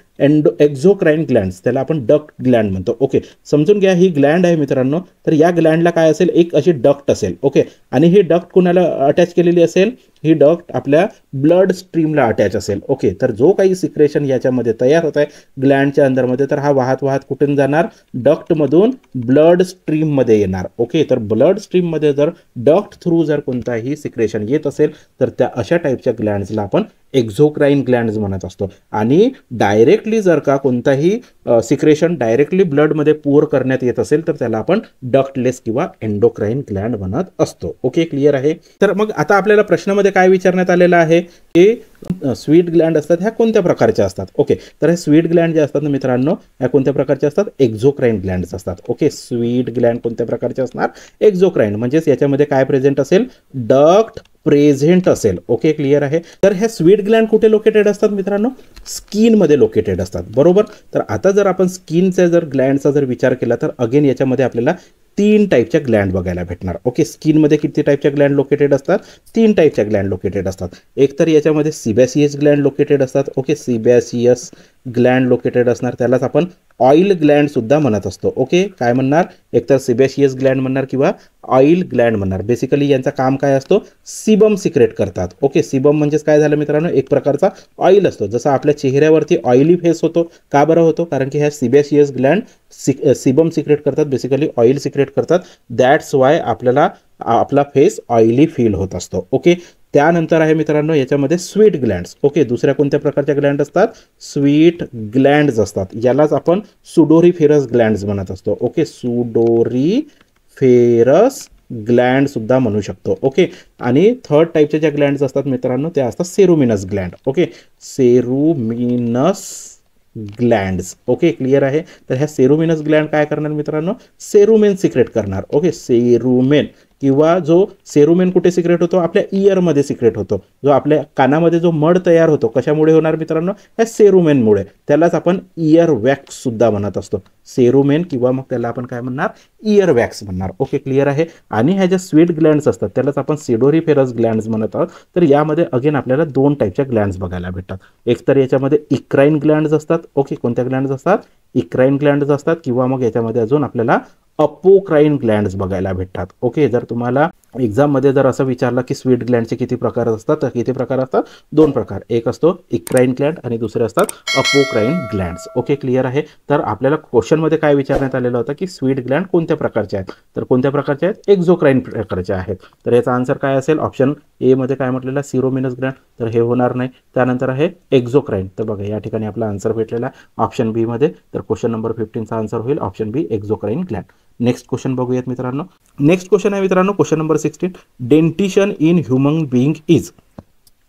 A: एक्झोक्राईन ग्लँड्स, त्याला आपण डक्ट ग्लँड म्हणतो. ओके, समजून घ्या ही ग्लँड आहे मित्रांनो. तर या ग्लँडला काय असेल, एक अशी डक्ट असेल. ओके, आणि ही डक्ट कुणाला अटॅच केलेली असेल, ही डक्ट आपल्या ब्लड स्ट्रीमला अटॅच असेल. ओके, तर जो काही सिक्रेशन याच्यामध्ये तयार होत आहे ग्लँडच्या अंदरमध्ये, तर हा वाहत वाहत कुठून जाणार, डक्टमधून ब्लड स्ट्रीममध्ये येणार. ओके, तर ब्लड स्ट्रीममध्ये जर डक्ट थ्रू जर कोणताही सिक्रेशन येत असेल तर त्या अशा टाईपच्या ग्लँड्सला आपण एक्झोक्राईन ग्लँड्स म्हणत असतो. आणि डायरेक्टली जर का कोणताही सिक्रेशन डायरेक्टली ब्लडमध्ये पोर करण्यात येत असेल तर त्याला आपण डक्टलेस किंवा एंडोक्राईन ग्लँड म्हणत असतो. ओके, क्लिअर आहे. तर मग आता आपल्याला प्रश्नामध्ये काय विचारण्यात आलेलं आहे की स्वीट ग्लँड असतात ह्या कोणत्या प्रकारच्या असतात. ओके, तर हे स्वीट ग्लँड जे असतात ना मित्रांनो, ह्या कोणत्या प्रकारचे असतात, एक्झोक्राईन ग्लँड्स असतात. ओके, स्वीट ग्लँड कोणत्या प्रकारचे असणार, एक्झोक्राईन, म्हणजेच याच्यामध्ये काय प्रेझेंट असेल, डक्ट प्रेझेंट असेल. ओके, क्लिअर आहे. तर ह्या स्वीट ग्लँड कुठे लोकेटेड असतात मित्रांनो, स्किनमध्ये लोकेटेड असतात. बरोबर. तर आता जर आपण स्किनचा जर ग्लँडचा जर विचार केला तर अगेन याच्यामध्ये आपल्याला 3 टाईपच्या ग्लँड बघायला भेटणार. ओके, स्किनमध्ये किती टाईपच्या ग्लँड लोकेटेड असतात, 3 टाईपच्या ग्लँड लोकेटेड असतात. एक तर याच्यामध्ये सिबॅसियस ग्लँड लोकेटेड असतात. ओके, सिबॅसियस ग्लँड लोकेटेड असणार, त्यालाच आपण ऑइल ग्लँड सुद्धा म्हणत असतो. ओके, काय म्हणणार, एकतर सिबॅसियस ग्लँड म्हणणार किंवा ऑइल ग्लँड म्हणणार. बेसिकली यांचं काम काय असतो, सिबम सिक्रेट करतात. ओके, सिबम म्हणजेच काय झालं मित्रांनो, एक प्रकारचा ऑइल असतो. जसं आपल्या चेहऱ्यावरती ऑइली फेस होतो, का बरं होतो, कारण की ह्या सिबॅसियस ग्लँड सिबम सिक्रेट करतात, बेसिकली ऑइल सिक्रेट करतात. दॅट्स वाय आपल्याला आपला फेस ऑइली फील होत असतो. ओके, त्यानंतर आहे मित्रांनो याच्यामध्ये स्वीट ग्लँड्स. ओके, दुसऱ्या कोणत्या प्रकारच्या ग्लँड असतात, स्वीट ग्लँड्स असतात. यालाच आपण सुडोरीफेरस ग्लँड्स म्हणत असतो. ओके, सुडोरीफेरस ग्लँड सुद्धा म्हणू शकतो. ओके, आणि थर्ड टाईपच्या ज्या ग्लँड्स असतात मित्रांनो त्या असतात ceruminous gland. Okay, ceruminous glands. Okay, clear आहे. तर ह्या सेरुमिनस ग्लँड काय करणार मित्रांनो, सेरुमेन सिक्रेट करणार. ओके, सेरुमेन किंवा जो सेरुमेन कुठे सिक्रेट होतो, आपल्या इयरमध्ये सिक्रेट होतो. जो आपल्या कानामध्ये जो मड तयार होतो कशामुळे होणार मित्रांनो, ह्या सेरुमेनमुळे. त्यालाच आपण इयर वॅक्स सुद्धा म्हणत असतो. सेरुमेन किंवा मग त्याला आपण काय म्हणणार, इयर वॅक्स म्हणणार. ओके, क्लिअर आहे. आणि ह्या ज्या स्वीट ग्लँड्स असतात त्यालाच आपण सिडोरीफेरस ग्लँड्स म्हणत आहोत. तर यामध्ये अगेन आपल्याला 2 टाईपच्या ग्लँड्स बघायला भेटतात. एक तर याच्यामध्ये इक्राईन ग्लँड्स असतात. ओके, कोणत्या ग्लँड्स असतात, इक्राईन ग्लँड्स असतात. किंवा मग याच्यामध्ये अजून आपल्याला अपोक्राईन ग्लँड्स बघायला भेटतात. ओके, जर तुम्हाला एक्झाममध्ये जर असं विचारलं की स्वीट ग्लँडचे किती प्रकार असतात, तर किती प्रकार असतात, 2 प्रकार. एक असतो इक्राईन ग्लँड आणि दुसरे असतात अपोक्राईन ग्लँड्स. ओके, क्लिअर आहे. तर आपल्याला क्वेश्चनमध्ये काय विचारण्यात आलेलं होतं की स्वीट ग्लँड कोणत्या प्रकारचे आहेत, तर कोणत्या प्रकारचे आहेत, एक्झोक्राईन प्रकारचे आहेत. तर याचा आन्सर काय असेल, ऑप्शन ए मध्ये काय म्हटलेलं, सिरोमिनस ग्लँड, तर हे होणार नाही. त्यानंतर आहे एक्झोक्राईन. तर बघा या ठिकाणी आपला आन्सर भेटलेला आहे ऑप्शन बी मध्ये. तर क्वेश्चन नंबर 15चा आन्सर होईल option B, exocrine Gland. Next question बघूयात मित्रांनो. नेक्स्ट क्वेश्चन आहे मित्रांनो question number 16, dentition in human being is.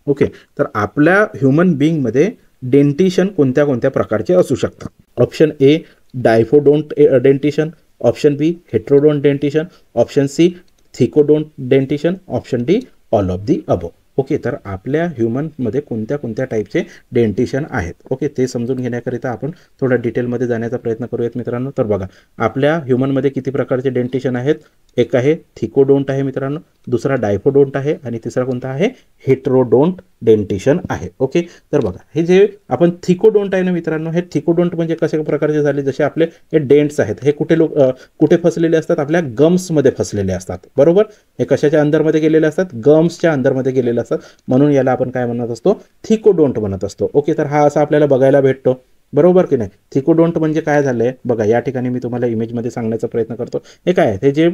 A: Okay, तर आपल्या ह्युमन बिईंगमध्ये डेंटिशन कोणत्या कोणत्या प्रकारचे असू शकतात. Option A diphyodont dentition, option B heterodont dentition, option C thecodont dentition, option D all of the above. Okay, तर आपल्या ह्युमनमध्ये कोणत्या कोणत्या टाईपचे डेंटिशन आहेत. ओके, ते समजून घेण्याकरिता आपण थोडा डिटेलमध्ये जाण्याचा प्रयत्न करूयात मित्रांनो. तर बघा आपल्या ह्युमनमध्ये किती प्रकारचे डेंटिशन आहेत. एक आहे थिकोडोंट आहे मित्रांनो, दुसरा डायफोडोंट आहे आणि तिसरा कोणता आहे, हेट्रोडोंट डेंटिशन आहे. ओके, तर बघा हे जे आपण थिकोडोंट आहे ना मित्रांनो, हे थिकोडोंट म्हणजे कशा प्रकारचे झाले, जसे आपले हे डेंट्स आहेत हे कुठे फसलेले असतात, आपल्या गम्समध्ये फसलेले असतात. बरोबर, हे कशाच्या अंदरमध्ये गेलेले असतात, गम्सच्या अंदरमध्ये गेलेले असतात. म्हणून याला आपण काय म्हणत असतो, थिकोडोंट म्हणत असतो. ओके, तर हा असा आपल्याला बघायला भेटतो. बरोबर की नाही. थिकोडोंट म्हणजे काय झालंय बघा, या ठिकाणी मी तुम्हाला इमेजमध्ये सांगण्याचा प्रयत्न करतो. हे काय आहे, हे जे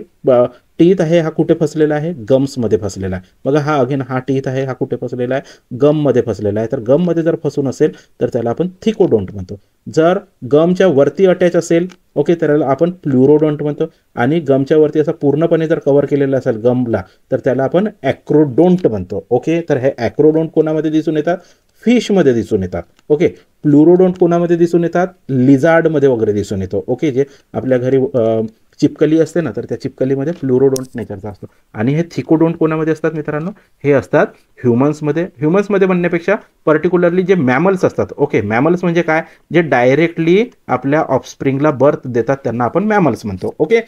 A: टीथ आहे हा कुठे फसलेला आहे, गम्समध्ये फसलेला आहे. बघा हा अगेन हा टीथ आहे हा कुठे फसलेला आहे, गममध्ये फसलेला आहे. तर गममध्ये जर फसून असेल तर त्याला आपण थिकोडोंट म्हणतो. जर गमच्या वरती अटॅच असेल, ओके, तर त्याला आपण प्लुरोडोंट म्हणतो. आणि गमच्या वरती असं पूर्णपणे जर कव्हर केलेलं असेल गमला तर त्याला आपण ॲक्रोडोंट म्हणतो. ओके, तर हे ॲक्रोडोंट कोणामध्ये दिसून येतात, फिशमध्ये दिसून येतात. ओके, प्लुरोडोंट कोणामध्ये दिसून येतात, लिझार्डमध्ये वगैरे दिसून येतो. ओके, जे आपल्या घरी चिपकली असते ना, तर त्या चिपकलीमध्ये फ्लोरोडोंट नेचरचा असतो. आणि हे थिकोडोंट कोणामध्ये असतात मित्रांनो, हे असतात ह्युमन्समध्ये म्हणण्यापेक्षा पर्टिक्युलरली जे मॅमल्स असतात. ओके, मॅमल्स म्हणजे काय, जे डायरेक्टली आपल्या ऑफस्प्रिंगला बर्थ देतात त्यांना आपण मॅमल्स म्हणतो. ओके,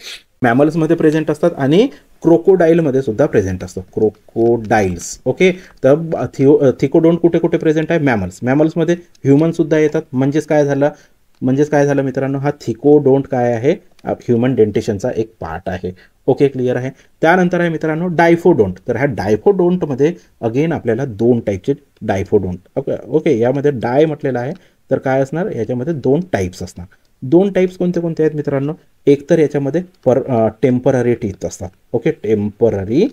A: मॅमल्समध्ये प्रेझेंट असतात आणि क्रोकोडाईलमध्ये सुद्धा प्रेझेंट असतो, क्रोकोडाईल्स. ओके, तर थिकोडोंट कुठे कुठे प्रेझेंट आहे, मॅमल्समध्ये ह्युमन सुद्धा येतात. म्हणजेच काय झालं मित्रांनो, हा थिकोडोंट काय आहे, ह्युमन डेंटिशनचा एक पार्ट आहे. ओके, क्लिअर आहे. त्यानंतर आहे मित्रांनो डायफोडोंट. तर ह्या डायफोडोंटमध्ये अगेन आपल्याला 2 टाईपचे डायफोडोंट. ओके, यामध्ये डाय म्हटलेलं आहे, तर काय असणार, याच्यामध्ये 2 टाईप्स असणार. 2 टाईप्स कोणते कोणते आहेत मित्रांनो, एक तर याच्यामध्ये टेम्पररी टीथ असतात. ओके, टेम्पररी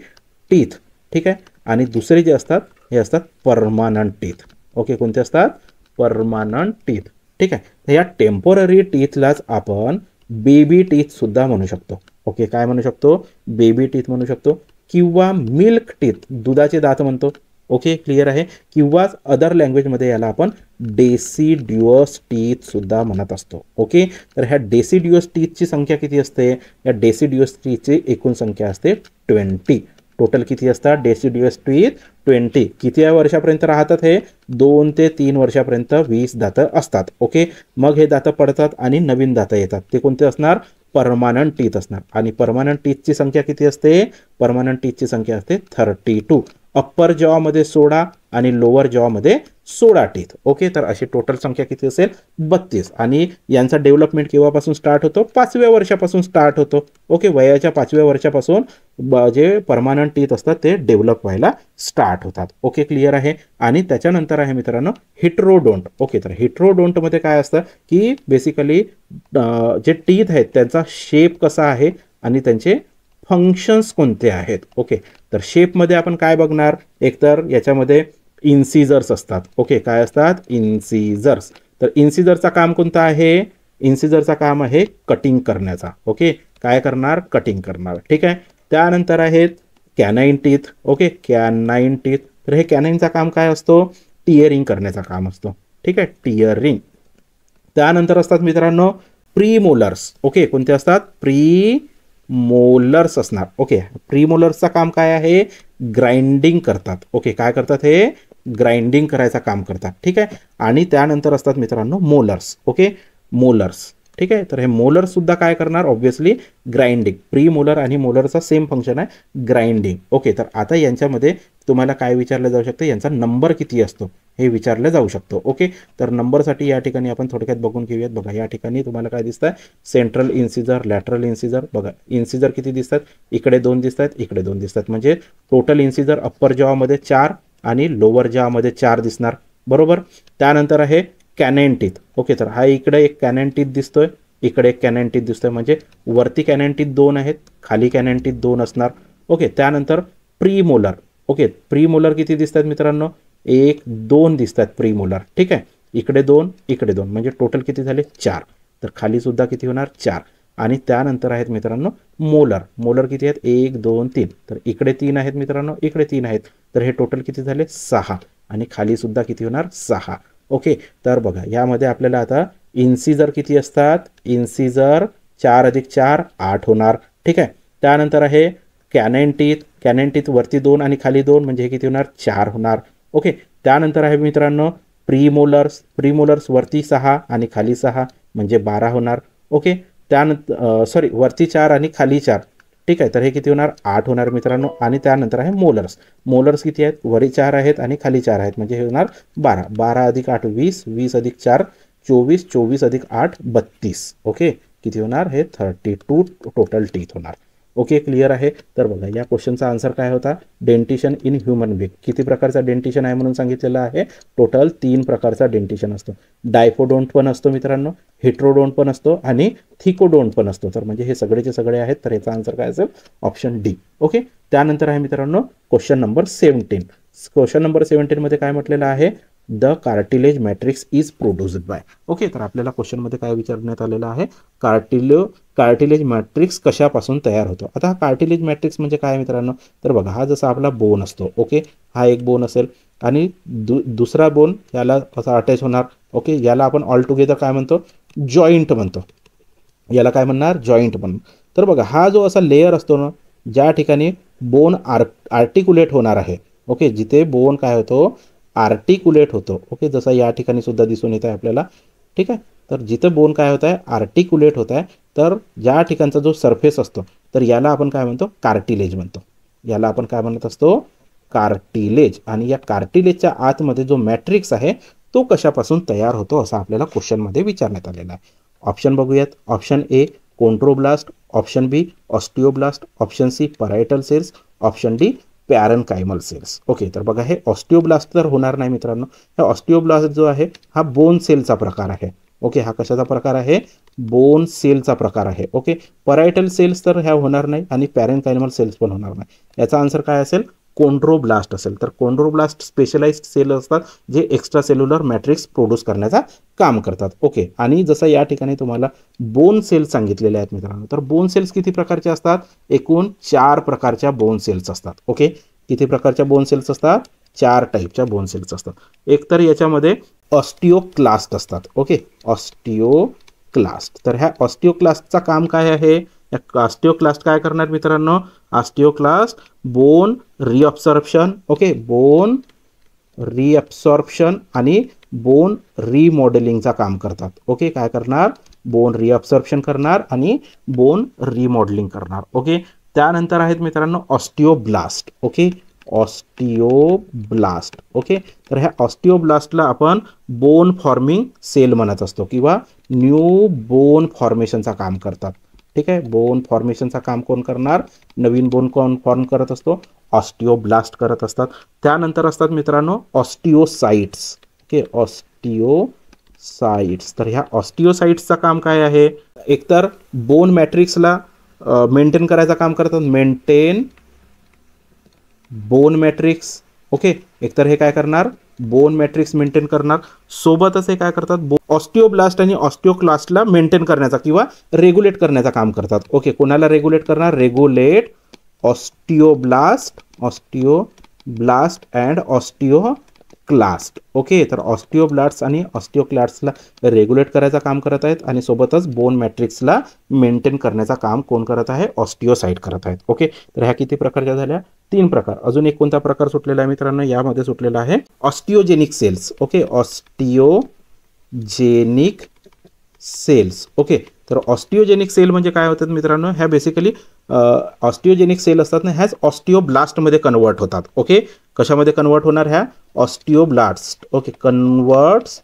A: टीथ, ठीक आहे. आणि दुसरे जे असतात हे असतात परमानंट टीथ. ओके, कोणते असतात, परमानंट टीथ, ठीक आहे. तर या टेम्पररी टीथलाच आपण बेबी टीथ सुद्धा म्हणू शकतो. ओके, काय म्हणू शकतो, बेबी टीथ म्हणू शकतो, किंवा मिल्क टीथ, दुधाचे दात म्हणतो. ओके, क्लिअर आहे. किंवा अदर लँग्वेजमध्ये याला आपण डेसिड्युअस टीथ सुद्धा म्हणत असतो. ओके, तर ह्या डेसिड्युअस टीथची संख्या किती असते, या डेसिड्युअस टीथची एकूण संख्या असते 20. टोटल किती असतात डेसिड्युअस टीथ, 20. किती वर्षापर्यंत राहतात हे, 2 ते 3 वर्षापर्यंत 20 दातं असतात. ओके, मग हे दातं पडतात आणि नवीन दातं येतात, ते कोणते असणार, परमानंट टीथ असणार. आणि परमानंट टीथची संख्या किती असते, परमानंट टीथची संख्या असते 32. अप्पर जॉमध्ये 16 आणि लोअर जॉमध्ये 16 टीथ. ओके, तर अशी टोटल संख्या किती असेल, 32. आणि यांचा डेव्हलपमेंट केव्हापासून स्टार्ट होतो, 5व्या वर्षापासून स्टार्ट होतो. ओके, वयाच्या 5व्या वर्षापासून जे परमानंट टीथ असतात ते डेव्हलप व्हायला स्टार्ट होतात. ओके, क्लिअर आहे. आणि त्याच्यानंतर आहे मित्रांनो हेट्रोडोंट. ओके, तर हेट्रोडोंटमध्ये काय असतं की बेसिकली जे टीथ आहेत त्यांचा शेप कसा आहे आणि त्यांचे फंक्शन्स कोणते आहेत. ओके, तर शेपमध्ये आपण काय बघणार, एकतर याच्यामध्ये इन्सिजर्स असतात. ओके, काय असतात, इन्सिजर्स. तर इन्सिजरचा काम कोणतं आहे, इन्सिजरचा काम आहे कटिंग करण्याचा. ओके, काय करणार, कटिंग करणार, ठीक आहे. त्यानंतर आहेत कॅनाईन टीथ. ओके, कॅनाईन टीथ, तर हे कॅनाईनचा काम काय असतो, टिअरिंग करण्याचा काम असतो. ठीक आहे, टिअरिंग. त्यानंतर असतात मित्रांनो प्रीमोलर्स. ओके, कोणते असतात, प्रीमोलर्स असणार. ओके, प्रीमोलर्सचा काम काय आहे, ग्राइंडिंग करतात. ओके, काय करतात, हे ग्राइंडिंग करायचं काम करतात. ठीक आहे. आणि त्यानंतर असतात मित्रांनो मोलर्स. ओके, मोलर्स, ठीक आहे. तर हे मोलर सुद्धा काय करणार, ऑब्व्हियसली ग्राइंडिंग. प्री मोलर आणि मोलरचा सेम फंक्शन आहे, ग्राइंडिंग. ओके, तर आता यांच्यामध्ये तुम्हाला काय विचारलं जाऊ शकतं, यांचा नंबर किती असतो हे विचारलं जाऊ शकतो. ओके, तर नंबरसाठी या ठिकाणी आपण थोडक्यात बघून घेऊयात. बघा, या ठिकाणी तुम्हाला काय दिसतं, सेंट्रल इन्सिजर, लॅटरल इन्सिजर. बघा, इन्सिजर किती दिसतात, इकडे 2 दिसतात, इकडे 2 दिसतात. म्हणजे टोटल इन्सिजर अप्पर जॉमध्ये 4 आणि लोअर जॉमध्ये 4 दिसणार, बरोबर. त्यानंतर आहे कॅनाईन टीथ. ओके, तर हा इकडे एक कॅनाईन टीथ दिसतोय, इकडे एक कॅनाईन टीथ दिसतोय. म्हणजे वरती कॅनाईन टीथ 2 आहेत, खाली कॅनाईन टीथ 2 असणार. ओके, त्यानंतर प्रीमोलर. ओके, प्रीमोलर किती दिसतात मित्रांनो, 1 2 दिसतात प्रीमोलर. ठीक आहे, इकडे 2 इकडे 2, म्हणजे टोटल किती झाले 4. तर खाली सुद्धा किती होणार 4. आणि त्यानंतर आहेत मित्रांनो मोलर. मोलर किती आहेत 1 2 3. तर इकडे 3 आहेत मित्रांनो, इकडे 3 आहेत. तर हे टोटल किती झाले 6. आणि खाली सुद्धा किती होणार 6. ओके, तर बघा यामध्ये आपल्याला आता इन्सिजर किती असतात, इन्सिजर 4 अधिक 4 8 होणार. ठीक आहे. त्यानंतर आहे कॅनाईन टीथ. कॅनाईन टीथ वरती 2 आणि खाली 2, म्हणजे हे किती होणार 4 होणार. ओके, त्यानंतर आहे मित्रांनो प्रीमोलर्स. प्रीमोलर्स वरती 6 आणि खाली 6, म्हणजे 12 होणार. ओके, त्यानंतर वरती 4 आणि खाली 4. ठीक आहे, तर हे किती होणार 8 होणार मित्रांनो. आणि त्यानंतर आहे मोलर्स. मोलर्स किती आहेत, वरी 4 आहेत आणि खाली 4 आहेत, म्हणजे हे होणार 12. 12 अधिक 8 20, 20 अधिक 4 24, 24 अधिक 8 32. ओके, किती होणार, हे 32 टोटल टीथ होणार. ओके, क्लिअर आहे. तर बघा या क्वेश्चनचा आन्सर काय होता, डेंटिशन इन ह्युमन बीइंग. किती प्रकारचा डेंटिशन आहे म्हणून सांगितलेलं आहे, टोटल 3 प्रकारचा डेंटिशन असतो. डायफोडोंट पण असतो मित्रांनो, हेट्रोडोंट पण असतो आणि थिकोडोंट पण असतो. तर म्हणजे हे सगळेचे सगळे आहेत, तर याचा आन्सर काय असेल, ऑप्शन डी. ओके, त्यानंतर आहे मित्रांनो क्वेश्चन नंबर 17. क्वेश्चन नंबर 17 मध्ये काय म्हटलेलं आहे, the cartilage matrix is produced by. Okay, तर आपल्याला क्वेश्चनमध्ये काय विचारण्यात आलेलं आहे, कार्टिलेज मॅट्रिक्स कशापासून तयार होतो. आता हा कार्टिलेज मॅट्रिक्स म्हणजे काय मित्रांनो, तर बघा हा जसा आपला बोन असतो. ओके, हा एक बोन असेल आणि दुसरा बोन याला असा अटॅच होणार. ओके, याला आपण ऑल टुगेदर काय म्हणतो, जॉईंट म्हणतो. याला काय म्हणणार, जॉईंट म्हणून. तर बघा हा जो असा लेयर असतो ना, ज्या ठिकाणी बोन आर्टिक्युलेट होणार आहे, ओके, जिथे बोन काय होतो, आर्टिक्युलेट होतो, ओके, जसं या ठिकाणी सुद्धा दिसून येत आहे आपल्याला, ठीक आहे. तर जिथं बोन काय होत आहे, आर्टिक्युलेट होत आहे, तर ज्या ठिकाणचा जो सरफेस असतो, तर याला आपण काय म्हणतो, कार्टिलेज म्हणतो. याला आपण काय म्हणत असतो, कार्टिलेज. आणि या कार्टिलेजच्या आतमध्ये जो मॅट्रिक्स आहे तो कशापासून तयार होतो असं आपल्याला क्वेश्चनमध्ये विचारण्यात आलेला आहे. ऑप्शन बघूयात. Option A chondroblast, option B osteoblast, option C parietal cells, option D parenchymal cells. Okay, तर बघा हे ऑस्टिओब्लास्ट तर होणार नाही मित्रांनो. हा ऑस्टिओब्लास्ट जो आहे हा बोन सेलचा प्रकार आहे. ओके, हा कशाचा प्रकार आहे, बोन सेलचा प्रकार आहे. ओके, परायटल सेल्स तर ह्या होणार नाही आणि पॅरेन्कायमल सेल्स पण होणार नाही. याचा आन्सर काय असेल, कोंड्रोब्लास्ट असेल. तर कोंड्रोब्लास्ट स्पेशलाइज्ड सेल असतात जे एक्स्ट्रा सेल्युलर मॅट्रिक्स प्रोड्यूस करण्याचा काम करतात. ओके, आणि जसं या ठिकाणी तुम्हाला बोन सेल्स सांगितलेले आहेत मित्रांनो, तर बोन सेल्स किती प्रकारचे असतात, एकूण 4 प्रकारच्या बोन सेल्स असतात. ओके, किती प्रकारच्या बोन सेल्स असतात, 4 टाईपच्या बोन सेल्स असतात. एक तर याच्यामध्ये ऑस्टिओक्लास्ट असतात. ओके, ऑस्टिओक्लास्ट. तर ह्या ऑस्टिओक्लास्टचा काम काय आहे, ऑस्टिओक्लास्ट काय करणार मित्रांनो, ऑस्टिओक्लास्ट बोन रिअब्सॉर्प्शन, ओके, बोन रिअब्सॉर्प्शन आणि बोन रिमॉडेलिंगचा काम करतात. ओके, काय करणार, बोन रिअब्सॉर्प्शन करणार आणि बोन रिमॉडेलिंग करणार. ओके, त्यानंतर आहेत मित्रांनो ऑस्टिओब्लास्ट. ओके, ऑस्टिओब्लास्ट. ओके, तर ह्या ऑस्टिओब्लास्टला आपण बोन फॉर्मिंग सेल म्हणत असतो किंवा न्यू बोन फॉर्मेशनचा काम करतात. ठीक आहे, बोन फॉर्मेशनचा काम कोण करणार, नवीन बोन कोण फॉर्म करत असतो, ऑस्टिओब्लास्ट करत असतात. त्यानंतर असतात मित्रांनो ऑस्टिओसाइट्स. ओके, ऑस्टिओसाइट्स. तर ह्या ऑस्टिओसाइट्सचा काम काय आहे, एकतर बोन मॅट्रिक्सला मेंटेन करायचं काम करतात, मेंटेन बोन मॅट्रिक्स. ओके, एकतर हे काय करणार, बोन मॅट्रिक्स मेंटेन करणार, सोबतच हे काय करतात, ऑस्टिओब्लास्ट आणि ऑस्टिओक्लास्टला मेंटेन करण्याचा किंवा रेग्युलेट करण्याचा काम करतात. ओके, कोणाला रेग्युलेट करणार, रेग्युलेट ऑस्टिओब्लास्ट, ऑस्टिओब्लास्ट अँड ऑस्टिओक्लास्ट. ओके, तर ऑस्टिओब्लास्ट आणि ऑस्टिओक्लास्टला रेग्युलेट करायचं काम करत आहेत आणि सोबतच बोन मॅट्रिक्सला मेंटेन करण्याचं काम कोण करत आहे, ऑस्टिओसाइट करत आहेत. ओके, तर ह्या किती प्रकारच्या झाल्या, 3 प्रकार. अजून एक कोणता प्रकार सुटलेला आहे मित्रांनो, यामध्ये सुटलेला आहे osteogenic cells. Okay, osteogenic cells. Okay, तर ऑस्टिओजेनिक सेल म्हणजे काय होतात मित्रांनो, ह्या बेसिकली ऑस्टिओजेनिक सेल असतात ना, ह्याच ऑस्टिओब्लास्टमध्ये कन्वर्ट होतात. ओके, कशामध्ये कन्वर्ट होणार, ह्या osteoblast. Okay, converts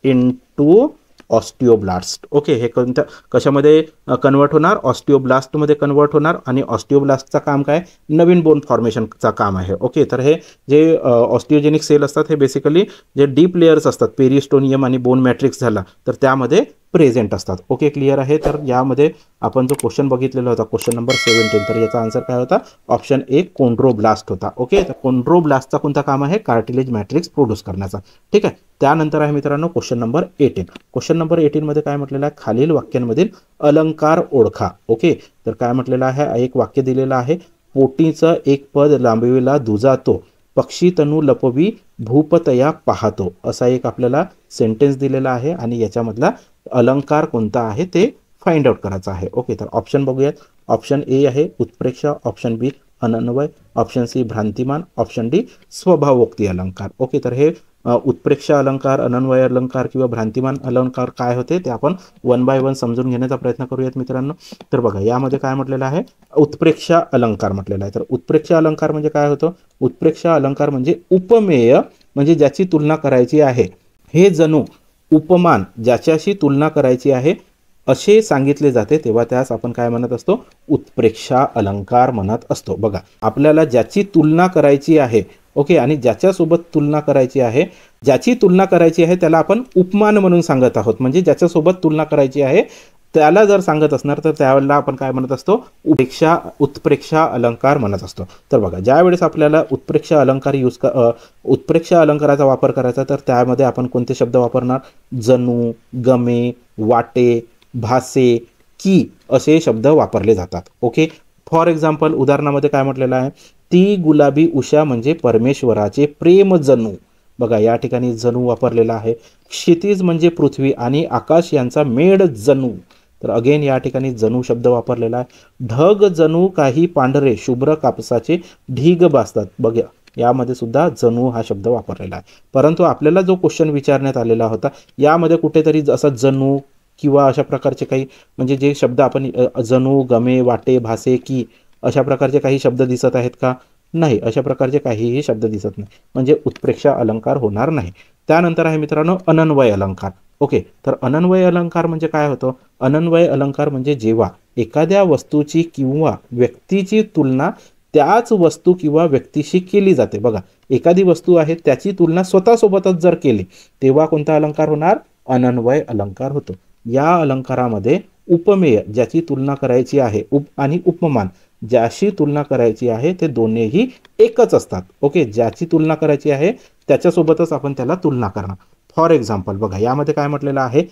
A: into osteoblast. Okay, हे कोणत्या कशामध्ये कन्वर्ट होणार, ऑस्टिओब्लास्टमध्ये कन्वर्ट होणार आणि ऑस्टिओब्लास्टचा काम काय, नवीन बोन फॉर्मेशनचा काम आहे. ओके, तर हे जे ऑस्टिओजेनिक सेल असतात हे बेसिकली जे डीप लेयर्स असतात, पेरिस्टोनियम आणि बोन मॅट्रिक्स झाला तर त्यामध्ये प्रेझेंट असतात. ओके, क्लिअर आहे. तर यामध्ये आपण जो क्वेश्चन बघितलेला होता, क्वेश्चन नंबर 17, तर याचा आन्सर काय होता, ऑप्शन ए कोंड्रोब्लास्ट होता. ओके, तर कोंड्रोब्लास्टचा कोणता काम आहे, कार्टिलेज मॅट्रिक्स प्रोड्यूस करण्याचा. ठीक आहे, त्यानंतर आहे मित्रांनो क्वेश्चन नंबर 18. क्वेश्चन नंबर 18 मध्ये काय म्हटलेलं आहे, खालील वाक्यांमधील अलंकार ओळखा. ओके, तर काय म्हटलेलं आहे, एक वाक्य दिलेलं आहे, पोटीचं एक पद लांबविला दुजा तो, पक्षी तनू लपवी भूपतया पाहतो, असा एक आपल्याला सेंटेन्स दिलेला आहे आणि याच्यामधला अलंकार कोणता आहे ते फाइंड आउट करायचं आहे. ओके, तर ऑप्शन बघूयात. ऑप्शन ए आहे उत्प्रेक्षा, ऑप्शन बी अनन्वय, ऑप्शन सी भ्रांतिमान, ऑप्शन डी स्वभावोक्ती अलंकार. ओके, तर हे उत्प्रेक्षा अलंकार, अनन्वय अलंकार किंवा भ्रांतिमान अलंकार काय होते ते आपण 1 बाय 1 समजून घेण्याचा प्रयत्न करूयात मित्रांनो. तर बघा यामध्ये काय म्हटलेलं आहे, उत्प्रेक्षा अलंकार म्हटलेला आहे. तर उत्प्रेक्षा अलंकार म्हणजे काय होतं, उत्प्रेक्षा अलंकार म्हणजे उपमेय, म्हणजे ज्याची तुलना करायची आहे, हे जणू उपमान ज्याच्याशी तुलना करायची आहे असे सांगितले जाते, तेव्हा त्यास आपण काय म्हणत असतो, उत्प्रेक्षा अलंकार म्हणत असतो. बघा आपल्याला ज्याची तुलना करायची आहे, ओके, आणि ज्याच्यासोबत तुलना करायची आहे, ज्याची तुलना करायची आहे त्याला आपण उपमान म्हणून सांगत आहोत, म्हणजे ज्याच्यासोबत तुलना करायची आहे त्याला जर सांगत असणार तर त्यावेळेला आपण काय म्हणत असतो, उत्प्रेक्षा अलंकार म्हणत असतो. तर बघा ज्यावेळेस आपल्याला उत्प्रेक्षा अलंकार उत्प्रेक्षा अलंकाराचा वापर करायचा तर त्यामध्ये आपण कोणते शब्द वापरणार, जणू, गमे, वाटे, भासे, की असे शब्द वापरले जातात. ओके, फॉर एक्झाम्पल उदाहरणामध्ये काय म्हटलेलं आहे, ती गुलाबी उषा म्हणजे परमेश्वराचे प्रेम जणू. बघा या ठिकाणी जणू वापरलेला आहे. क्षितिज म्हणजे पृथ्वी आणि आकाश यांचा मेळ जणू. तर अगेन या ठिकाणी जणू शब्द वापरलेला आहे. ढग जणू काही पांढरे शुभ्र कापसाचे ढीग बासतात. बघा यामध्ये सुद्धा जणू हा शब्द वापरलेला आहे. परंतु आपल्याला जो क्वेश्चन विचारण्यात आलेला होता यामध्ये कुठेतरी असा जणू किंवा अशा प्रकारचे काही म्हणजे जे शब्द आपण जणू, गमे, वाटे, भासे, की अशा प्रकारचे काही शब्द दिसत आहेत का? नाही, अशा प्रकारचे काहीही शब्द दिसत नाही, म्हणजे उत्प्रेक्षा अलंकार होणार नाही. त्यानंतर आहे मित्रांनो अनन्वय अलंकार. ओके, तर अनन्वय अलंकार म्हणजे काय होतं? अनन्वय अलंकार म्हणजे जेव्हा एखाद्या वस्तूची किंवा व्यक्तीची तुलना त्याच वस्तू किंवा व्यक्तीशी केली जाते. बघा एखादी वस्तू आहे त्याची तुलना स्वतःसोबतच जर केली तेव्हा कोणता अलंकार होणार? अनन्वय अलंकार होतो. या अलंकारामध्ये उपमेय ज्याची तुलना करायची आहे आणि उपमान ज्याशी तुलना करायची आहे ते दोन्हीही एकच असतात. ओके, ज्याची तुलना करायची आहे त्याच्यासोबतच आपण त्याला तुलना करणार. फॉर एक्झाम्पल बघा यामध्ये काय म्हटलेलं आहे?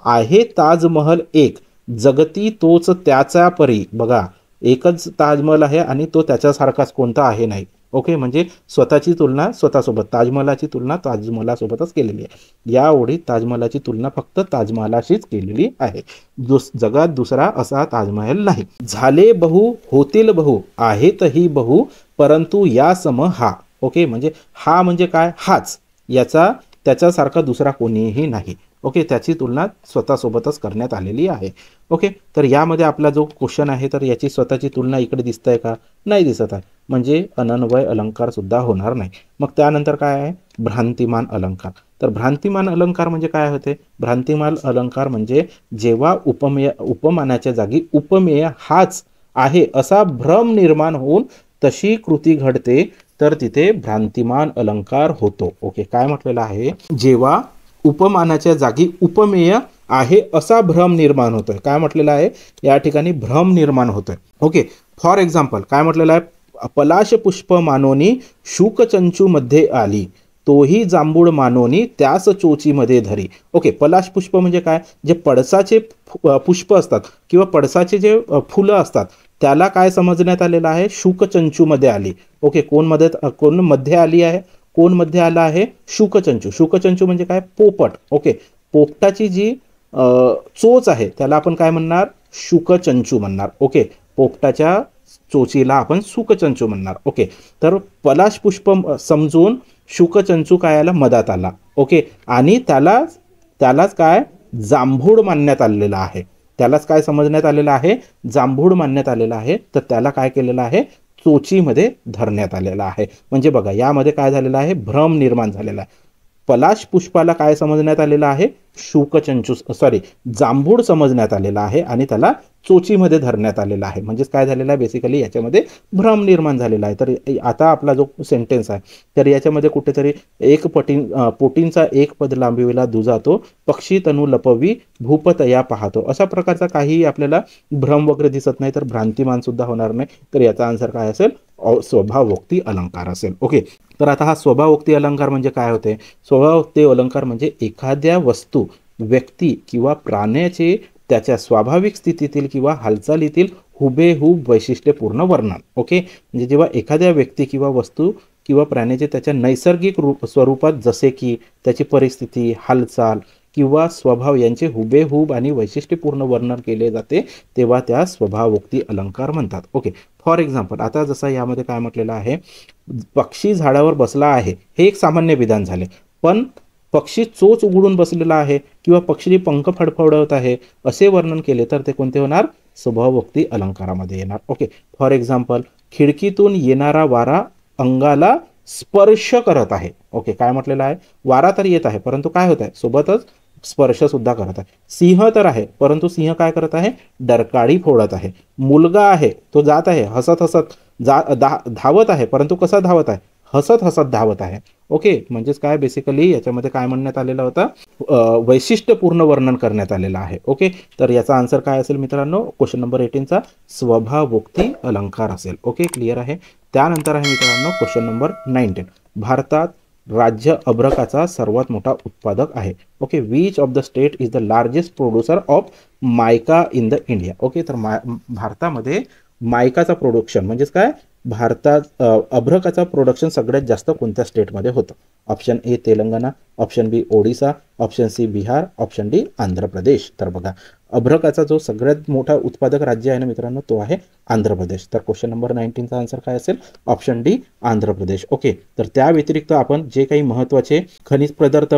A: आहे ताजमहल एक, जगती तोच त्याचा परी. बघा एकच ताजमहल आहे आणि तो त्याच्यासारखाच कोणता आहे नाही. ओके, म्हणजे स्वतःची तुलना स्वतःसोबत, ताजमहलाची तुलना ताजमहलासोबतच केलेली आहे. या ओळीत ताजमहलाची तुलना फक्त ताजमहलाशीच केलेली आहे. जगात दुसरा असा ताजमहल नाही. झाले बहु होतील बहु आहेतही बहु परंतु या सम हा. ओके, म्हणजे हा म्हणजे काय? हाच, याचा त्याच्यासारखा दुसरा कोणीही नाही. ओके, त्याची तुलना स्वतःसोबतच करण्यात आलेली आहे. ओके, तर यामध्ये आपला जो क्वेश्चन आहे तर याची स्वतःची तुलना इकडे दिसत आहे का? नाही दिसत आहे, म्हणजे अनन्वय अलंकार सुद्धा होणार नाही. मग त्यानंतर काय आहे? भ्रांतिमान अलंकार. तर भ्रांतिमान अलंकार म्हणजे काय होते? भ्रांतिमान अलंकार म्हणजे जेव्हा उपमानाच्या जागी उपमेय हाच आहे असा भ्रम निर्माण होऊन तशी कृती घडते तर तिथे भ्रांतिमान अलंकार होतो. ओके, काय म्हटलेलं आहे? जेव्हा उपमानाच्या जागी उपमेय आहे असा भ्रम निर्माण होतोय. काय म्हटलेलं आहे? या ठिकाणी भ्रम निर्माण होतोय. ओके, फॉर एक्झाम्पल काय म्हटलेलं आहे? पलाश पुष्प मानोनी शुकचंचू मध्ये आली, तोही जांभूळ मानोनी त्यास चोचीमध्ये धरी. ओके, पलाश पुष्प म्हणजे काय? जे पळसाचे पुष्प असतात किंवा पळसाचे जे फुलं असतात त्याला काय समजण्यात आलेलं आहे? शुकचंचू मध्ये आली. ओके, कोण मध्ये आली आहे? कोण मध्ये आला आहे? शुकचंचू. शुकचंचू म्हणजे काय? पोपट. ओके, पोपटाची जी चोच आहे त्याला आपण काय म्हणणार? शुकचंचू म्हणणार. ओके, पोपटाच्या चोचीला आपण शुकचंचू म्हणणार. ओके, तर पलाश पुष्प समजून शुकचंचू काय आला? मधात आला. ओके, आणि त्यालाच काय? जांभूळ मानण्यात आलेला आहे. त्यालाच काय समजण्यात आलेलं आहे? जांभूळ मानण्यात आलेलं आहे. तर त्याला काय केलेलं आहे? चोचीमध्ये धरण्यात आलेला आहे. म्हणजे बघा यामध्ये काय झालेलं आहे? भ्रम निर्माण झालेला आहे. पलाश पुष्पाला काय समजण्यात आलेलं आहे? जांभूळ समजण्यात आलेला आहे आणि त्याला चोचीमध्ये धरण्यात आलेला आहे. म्हणजेच काय झालेलं आहे? बेसिकली याच्यामध्ये भ्रम निर्माण झालेला आहे. तर आता आपला जो सेंटेन्स आहे तर याच्यामध्ये कुठेतरी पोटींचा एक पद लांबविला दुजा तो, पक्षी तनु लपवी भूपतया पाहतो, अशा प्रकारचा काही आपल्याला भ्रम वगैरे दिसत नाही, तर भ्रांतिमान सुद्धा होणार नाही. तर याचा आन्सर काय असेल? स्वभावोक्ती अलंकार असेल. ओके, तर आता हा स्वभावोक्ती अलंकार म्हणजे काय होते? स्वभावोक्ती अलंकार म्हणजे एखाद्या वस्तू, व्यक्ती किंवा प्राण्याचे त्याच्या स्वाभाविक स्थितीतील किंवा हालचालीतील हुबेहूब वैशिष्ट्यपूर्ण वर्णन. ओके, म्हणजे जेव्हा एखाद्या व्यक्ती किंवा वस्तू किंवा प्राण्याचे त्याच्या नैसर्गिक स्वरूपात जसे की त्याची परिस्थिती, हालचाल किंवा स्वभाव यांचे हुबेहूब आणि वैशिष्ट्यपूर्ण वर्णन केले जाते तेव्हा त्या स्वभावोक्ती अलंकार म्हणतात. ओके, फॉर एक्झाम्पल आता जसं यामध्ये काय म्हटलेलं आहे? पक्षी झाडावर बसला आहे हे एक सामान्य विधान झाले, पण पक्षी चोच उघडून बसलेला आहे किंवा पक्षी पंख फडफडवत आहे असे वर्णन केले तर ते कोणते होणार? स्वभावोक्ती अलंकारामध्ये येणार. ओके, फॉर एक्झाम्पल खिडकीतून येणारा वारा अंगाला स्पर्श करत आहे. ओके, काय म्हटलेलं आहे? वारा तर येत आहे परंतु काय होत आहे? सोबतच स्पर्श सुद्धा करत आहे. सिंह तर आहे परंतु सिंह काय करत आहे? डरकाळी फोडत आहे. मुलगा आहे तो जात आहे हसत हसत धावत आहे परंतु कसा धावत आहे? हसत हसत धावत आहे. ओके, म्हणजेच काय बेसिकली याच्यामध्ये काय म्हणण्यात आलेलं होतं? वैशिष्ट्यपूर्ण वर्णन करण्यात आलेलं आहे. ओके, तर याचा आन्सर काय असेल मित्रांनो? क्वेश्चन नंबर 18चा स्वभावोक्ती अलंकार असेल. ओके, क्लिअर आहे. त्यानंतर आहे मित्रांनो क्वेश्चन नंबर 19. भारतात राज्य अभ्रकाचा सर्वात मोठा उत्पादक आहे. Okay, which of the state is the largest producer of mica in the India? Okay, तर भारतामध्ये मायकाचा प्रोडक्शन म्हणजेच काय? भारतात अभ्रकाचा प्रोडक्शन सगळ्यात जास्त कोणत्या स्टेटमध्ये होतं? Option A Telangana, option B Odisha, option C Bihar, option D Andhra Pradesh. तर बघा अभ्रकाचा जो सगळ्यात मोठा उत्पादक राज्य आहे ना मित्रांनो तो आहे आंध्र प्रदेश. तर क्वेश्चन नंबर 19चा आन्सर काय असेल? ऑप्शन डी आंध्र प्रदेश. ओके, तर त्या व्यतिरिक्त आपण जे काही महत्त्वाचे खनिज पदार्थ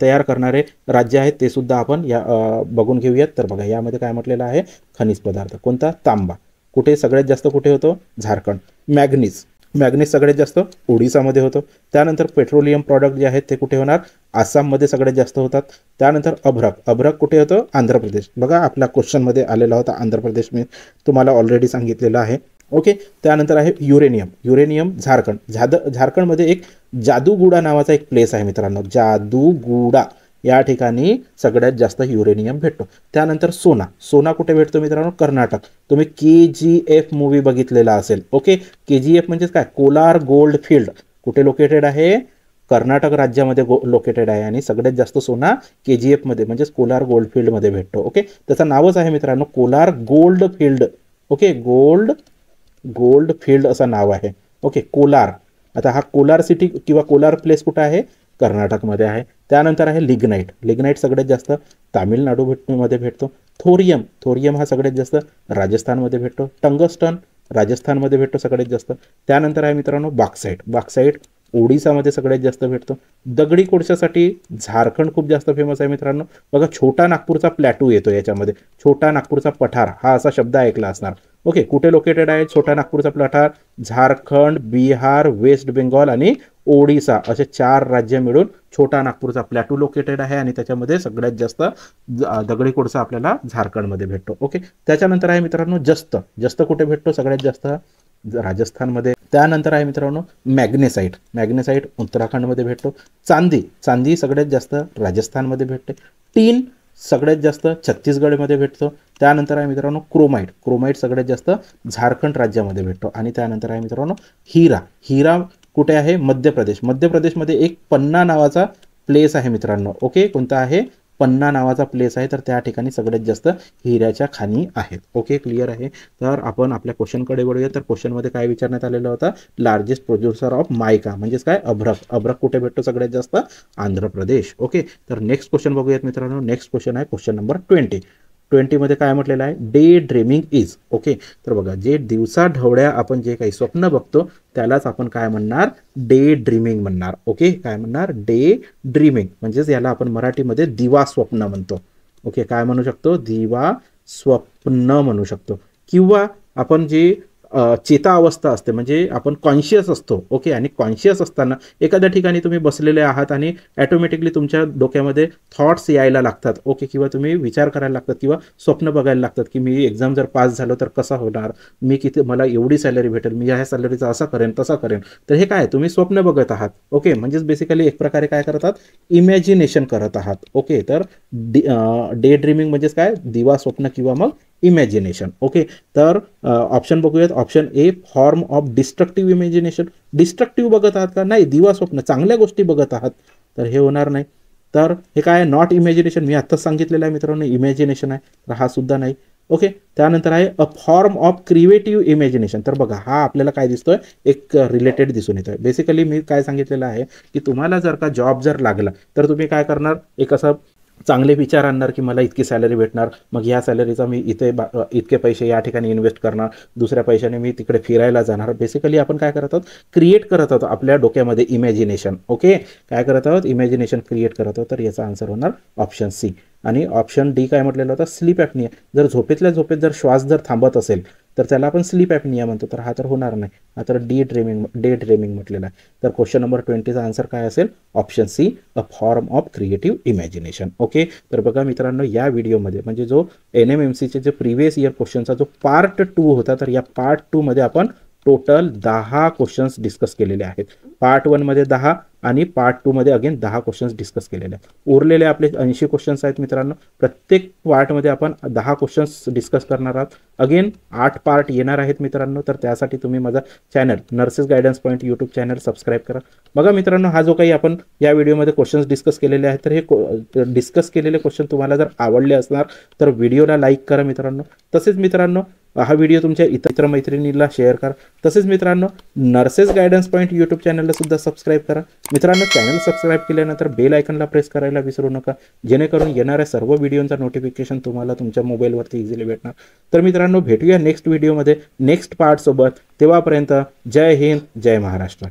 A: तयार करणारे राज्य आहेत ते सुद्धा आपण या बघून घेऊयात. तर बघा यामध्ये काय म्हटलेलं आहे? खनिज पदार्थ कोणता? तांबा. कुठे सगळ्यात जास्त कुठे होतो? झारखंड. मॅग्नीज सगळ्यात जास्त ओडिसामध्ये होतो. त्यानंतर पेट्रोलियम प्रॉडक्ट जे आहेत ते कुठे होणार? आसाममध्ये सगळ्यात जास्त होतात. त्यानंतर अभ्रक कुठे होतं? आंध्र प्रदेश. बघा आपल्या क्वेश्चनमध्ये आलेला होता आंध्र प्रदेश, मी तुम्हाला ऑलरेडी सांगितलेलं आहे. ओके, त्यानंतर आहे युरेनियम झारखंडमध्ये एक जादूगुडा नावाचा एक प्लेस आहे मित्रांनो, जादूगुडा. या ठिकाणी सगळ्यात जास्त युरेनियम भेटतो. त्यानंतर सोना कुठे भेटतो मित्रांनो? कर्नाटक. तुम्ही KGF मूवी बघितलेला असेल. ओके, KGF म्हणजे काय? कोलार गोल्ड फील्ड कुठे लोकेटेड आहे? कर्नाटक राज्यामध्ये लोकेटेड आहे. आणि सगळ्यात जास्त सोना KGF मध्ये म्हणजेच कोलार गोल्ड फील्डमध्ये भेटतो. ओके, त्याचं नावच आहे मित्रांनो Kolar gold field. Okay, gold field असं नाव आहे. ओके, कोलार. आता हा कोलार सिटी किंवा कोलार प्लेस कुठं आहे? कर्नाटकमध्ये आहे. त्यानंतर आहे लिग्नाईट सगळ्यात जास्त तामिळनाडूमध्ये भेटतो. थोरियम हा सगळ्यात जास्त राजस्थानमध्ये भेटतो. टंगस्टन राजस्थानमध्ये भेटतो सगळ्यात जास्त. त्यानंतर आहे मित्रांनो बॉक्साईट ओडिसामध्ये सगळ्यात जास्त भेटतो. दगडी कोळशासाठी झारखंड खूप जास्त फेमस आहे मित्रांनो. बघा छोटा नागपूरचा प्लॅटू येतो याच्यामध्ये, छोटा नागपूरचा पठार हा असा शब्द ऐकला असणार. ओके, कुठे लोकेटेड आहे छोटा नागपूरचा पठार? झारखंड, बिहार, वेस्ट बेंगॉल आणि ओडिसा असे 4 राज्य मिळून छोटा नागपूरचा प्लॅटू लोकेटेड आहे. आणि त्याच्यामध्ये सगळ्यात जास्त दगडी कोळसा आपल्याला झारखंडमध्ये भेटतो. ओके, त्याच्यानंतर आहे मित्रांनो जस्त कुठे भेटतो? सगळ्यात जास्त राजस्थानमध्ये. त्यानंतर आहे मित्रांनो मॅग्नेसाईट उत्तराखंडमध्ये भेटतो. चांदी सगळ्यात जास्त राजस्थानमध्ये भेटते. टीन सगळ्यात जास्त छत्तीसगडमध्ये भेटतो. त्यानंतर आहे मित्रांनो क्रोमाईट सगळ्यात जास्त झारखंड राज्यामध्ये भेटतो. आणि त्यानंतर आहे मित्रांनो हिरा कुठे आहे? मध्यप्रदेशमध्ये एक पन्ना नावाचा प्लेस आहे मित्रांनो. ओके, कोणता आहे? पन्ना नावाचा प्लेस आहे. तर त्या ठिकाणी सगळ्यात जास्त हिऱ्याच्या खाणी आहेत. ओके, क्लिअर आहे. तर आपण आपल्या क्वेश्चनकडे वळूया. तर क्वेश्चनमध्ये काय विचारण्यात आलेलं होतं? लार्जेस्ट प्रोड्युसर ऑफ मायका म्हणजेच काय? अभ्रक कुठे भेटतो सगळ्यात जास्त? आंध्र प्रदेश. ओके, तर नेक्स्ट क्वेश्चन बघूयात मित्रांनो. नेक्स्ट क्वेश्चन आहे क्वेश्चन नंबर 20 मध्ये काय म्हटलेलं आहे? Day dreaming is. ओके, तर बघा जे दिवसा ढवळ्या आपण जे काही स्वप्न बघतो त्यालाच आपण काय म्हणणार? डे ड्रीमिंग म्हणणार. ओके, काय म्हणणार? डे ड्रीमिंग म्हणजेच याला आपण मराठीमध्ये दिवा स्वप्न म्हणतो. ओके, काय म्हणू शकतो? दिवा स्वप्न म्हणू शकतो. किंवा आपण जे चेता अवस्था असते म्हणजे आपण कॉन्शियस असतो. ओके, आणि कॉन्शियस असताना एखाद्या ठिकाणी तुम्ही बसलेले आहात आणि ॲटोमॅटिकली तुमच्या डोक्यामध्ये थॉट्स यायला लागतात. ओके, किंवा तुम्ही विचार करायला लागतात किंवा स्वप्न बघायला लागतात की मी एक्झाम जर पास झालो तर कसा होणार, मी किती, मला एवढी सॅलरी भेटेल, मी ह्या सॅलरीचा असा करेन तसा करेन. तर हे काय? तुम्ही स्वप्न बघत आहात. ओके, म्हणजेच बेसिकली एक प्रकारे काय करतात? इमॅजिनेशन करत आहात. ओके, तर डे ड्रीमिंग म्हणजेच काय? दिवा स्वप्न किंवा मग इमॅजिनेशन. ओके, तर ऑप्शन बघूयात. Option A form of destructive imagination. Destructive बघत आहात का? नाही, दिवा स्वप्न चांगल्या गोष्टी बघत आहात. तर हे होणार नाही. तर हे काय? Not imagination. मी आत्ताच सांगितलेलं आहे मित्रांनो, इमॅजिनेशन आहे. तर हा सुद्धा नाही. ओके, त्यानंतर आहे अ फॉर्म ऑफ क्रिएटिव्ह इमॅजिनेशन. तर बघा हा आपल्याला काय दिसतोय? एक रिलेटेड दिसून येतोय. बेसिकली मी काय सांगितलेलं आहे की तुम्हाला जर का जॉब जर लागला तर तुम्ही काय करणार? एक असं चांगले विचार आणणार की मला इतकी सॅलरी भेटणार, मग ह्या सॅलरीचा मी इतके पैसे या ठिकाणी इन्व्हेस्ट करणार, दुसऱ्या पैशाने मी तिकडे फिरायला जाणार. बेसिकली आपण काय करत आहोत? क्रिएट करत आहोत आपल्या डोक्यामध्ये इमॅजिनेशन. ओके, काय करत आहोत? इमॅजिनेशन क्रिएट करत आहोत. तर याचा आन्सर होणार ऑप्शन सी. आणि ऑप्शन डी काय म्हटलेलं होतं? Sleep apnea. जर झोपेतल्या झोपेत जर श्वास जर थांबत असेल तर त्याला आपण स्लीप ॲपनिया म्हणतो. तर हा तर होणार नाही. हा तर डे ड्रीमिंग म्हटलेला आहे. तर क्वेश्चन नंबर 20चा आन्सर काय असेल? Option C, a form of creative imagination. Okay, तर बघा मित्रांनो या व्हिडिओमध्ये म्हणजे जो NMMCचे जे प्रिव्हियस इयर क्वेश्चनचा जो पार्ट 2 होता, तर या पार्ट 2 मध्ये आपण टोटल 10 क्वेश्चन्स डिस्कस केलेले आहेत. पार्ट 1 मध्ये 10 आणि पार्ट 2 मध्ये अगेन 10 क्वेश्चन्स डिस्कस केलेले आहेत. उरलेले आपले 80 क्वेश्चन्स आहेत मित्रांनो. प्रत्येक पार्टमध्ये आपण 10 क्वेश्चन्स डिस्कस करणार आहोत. अगेन 8 पार्ट येणार आहेत मित्रांनो. तर त्यासाठी तुम्ही माझा channel nurses guidance point YouTube channel subscribe करा. बघा मित्रांनो, हा जो काही आपण या व्हिडिओमध्ये क्वेश्चन्स डिस्कस केलेले आहेत, तर हे डिस्कस केलेले क्वेश्चन तुम्हाला जर आवडले असणार तर व्हिडिओला लाईक करा मित्रांनो. तसेच मित्रांनो, हा व्हिडिओ तुमच्या इतर मैत्रिणींना शेअर करा. तसेच मित्रांनो, नर्सेस गायडन्स पॉईंट यूट्यूब चॅनलला सुद्धा सबस्क्राईब करा मित्रांनो. चॅनल सबस्क्राईब केल्यानंतर बेल आयकनला प्रेस करायला विसरू नका, जेणेकरून येणाऱ्या सर्व व्हिडिओचा नोटिफिकेशन तुम्हाला तुमच्या मोबाईलवरती इझिली भेटणार. तर मित्रांनो, भेटूया नेक्स्ट व्हिडिओमध्ये नेक्स्ट पार्ट सोबत. तेव्हापर्यंत जय हिंद, जय महाराष्ट्र.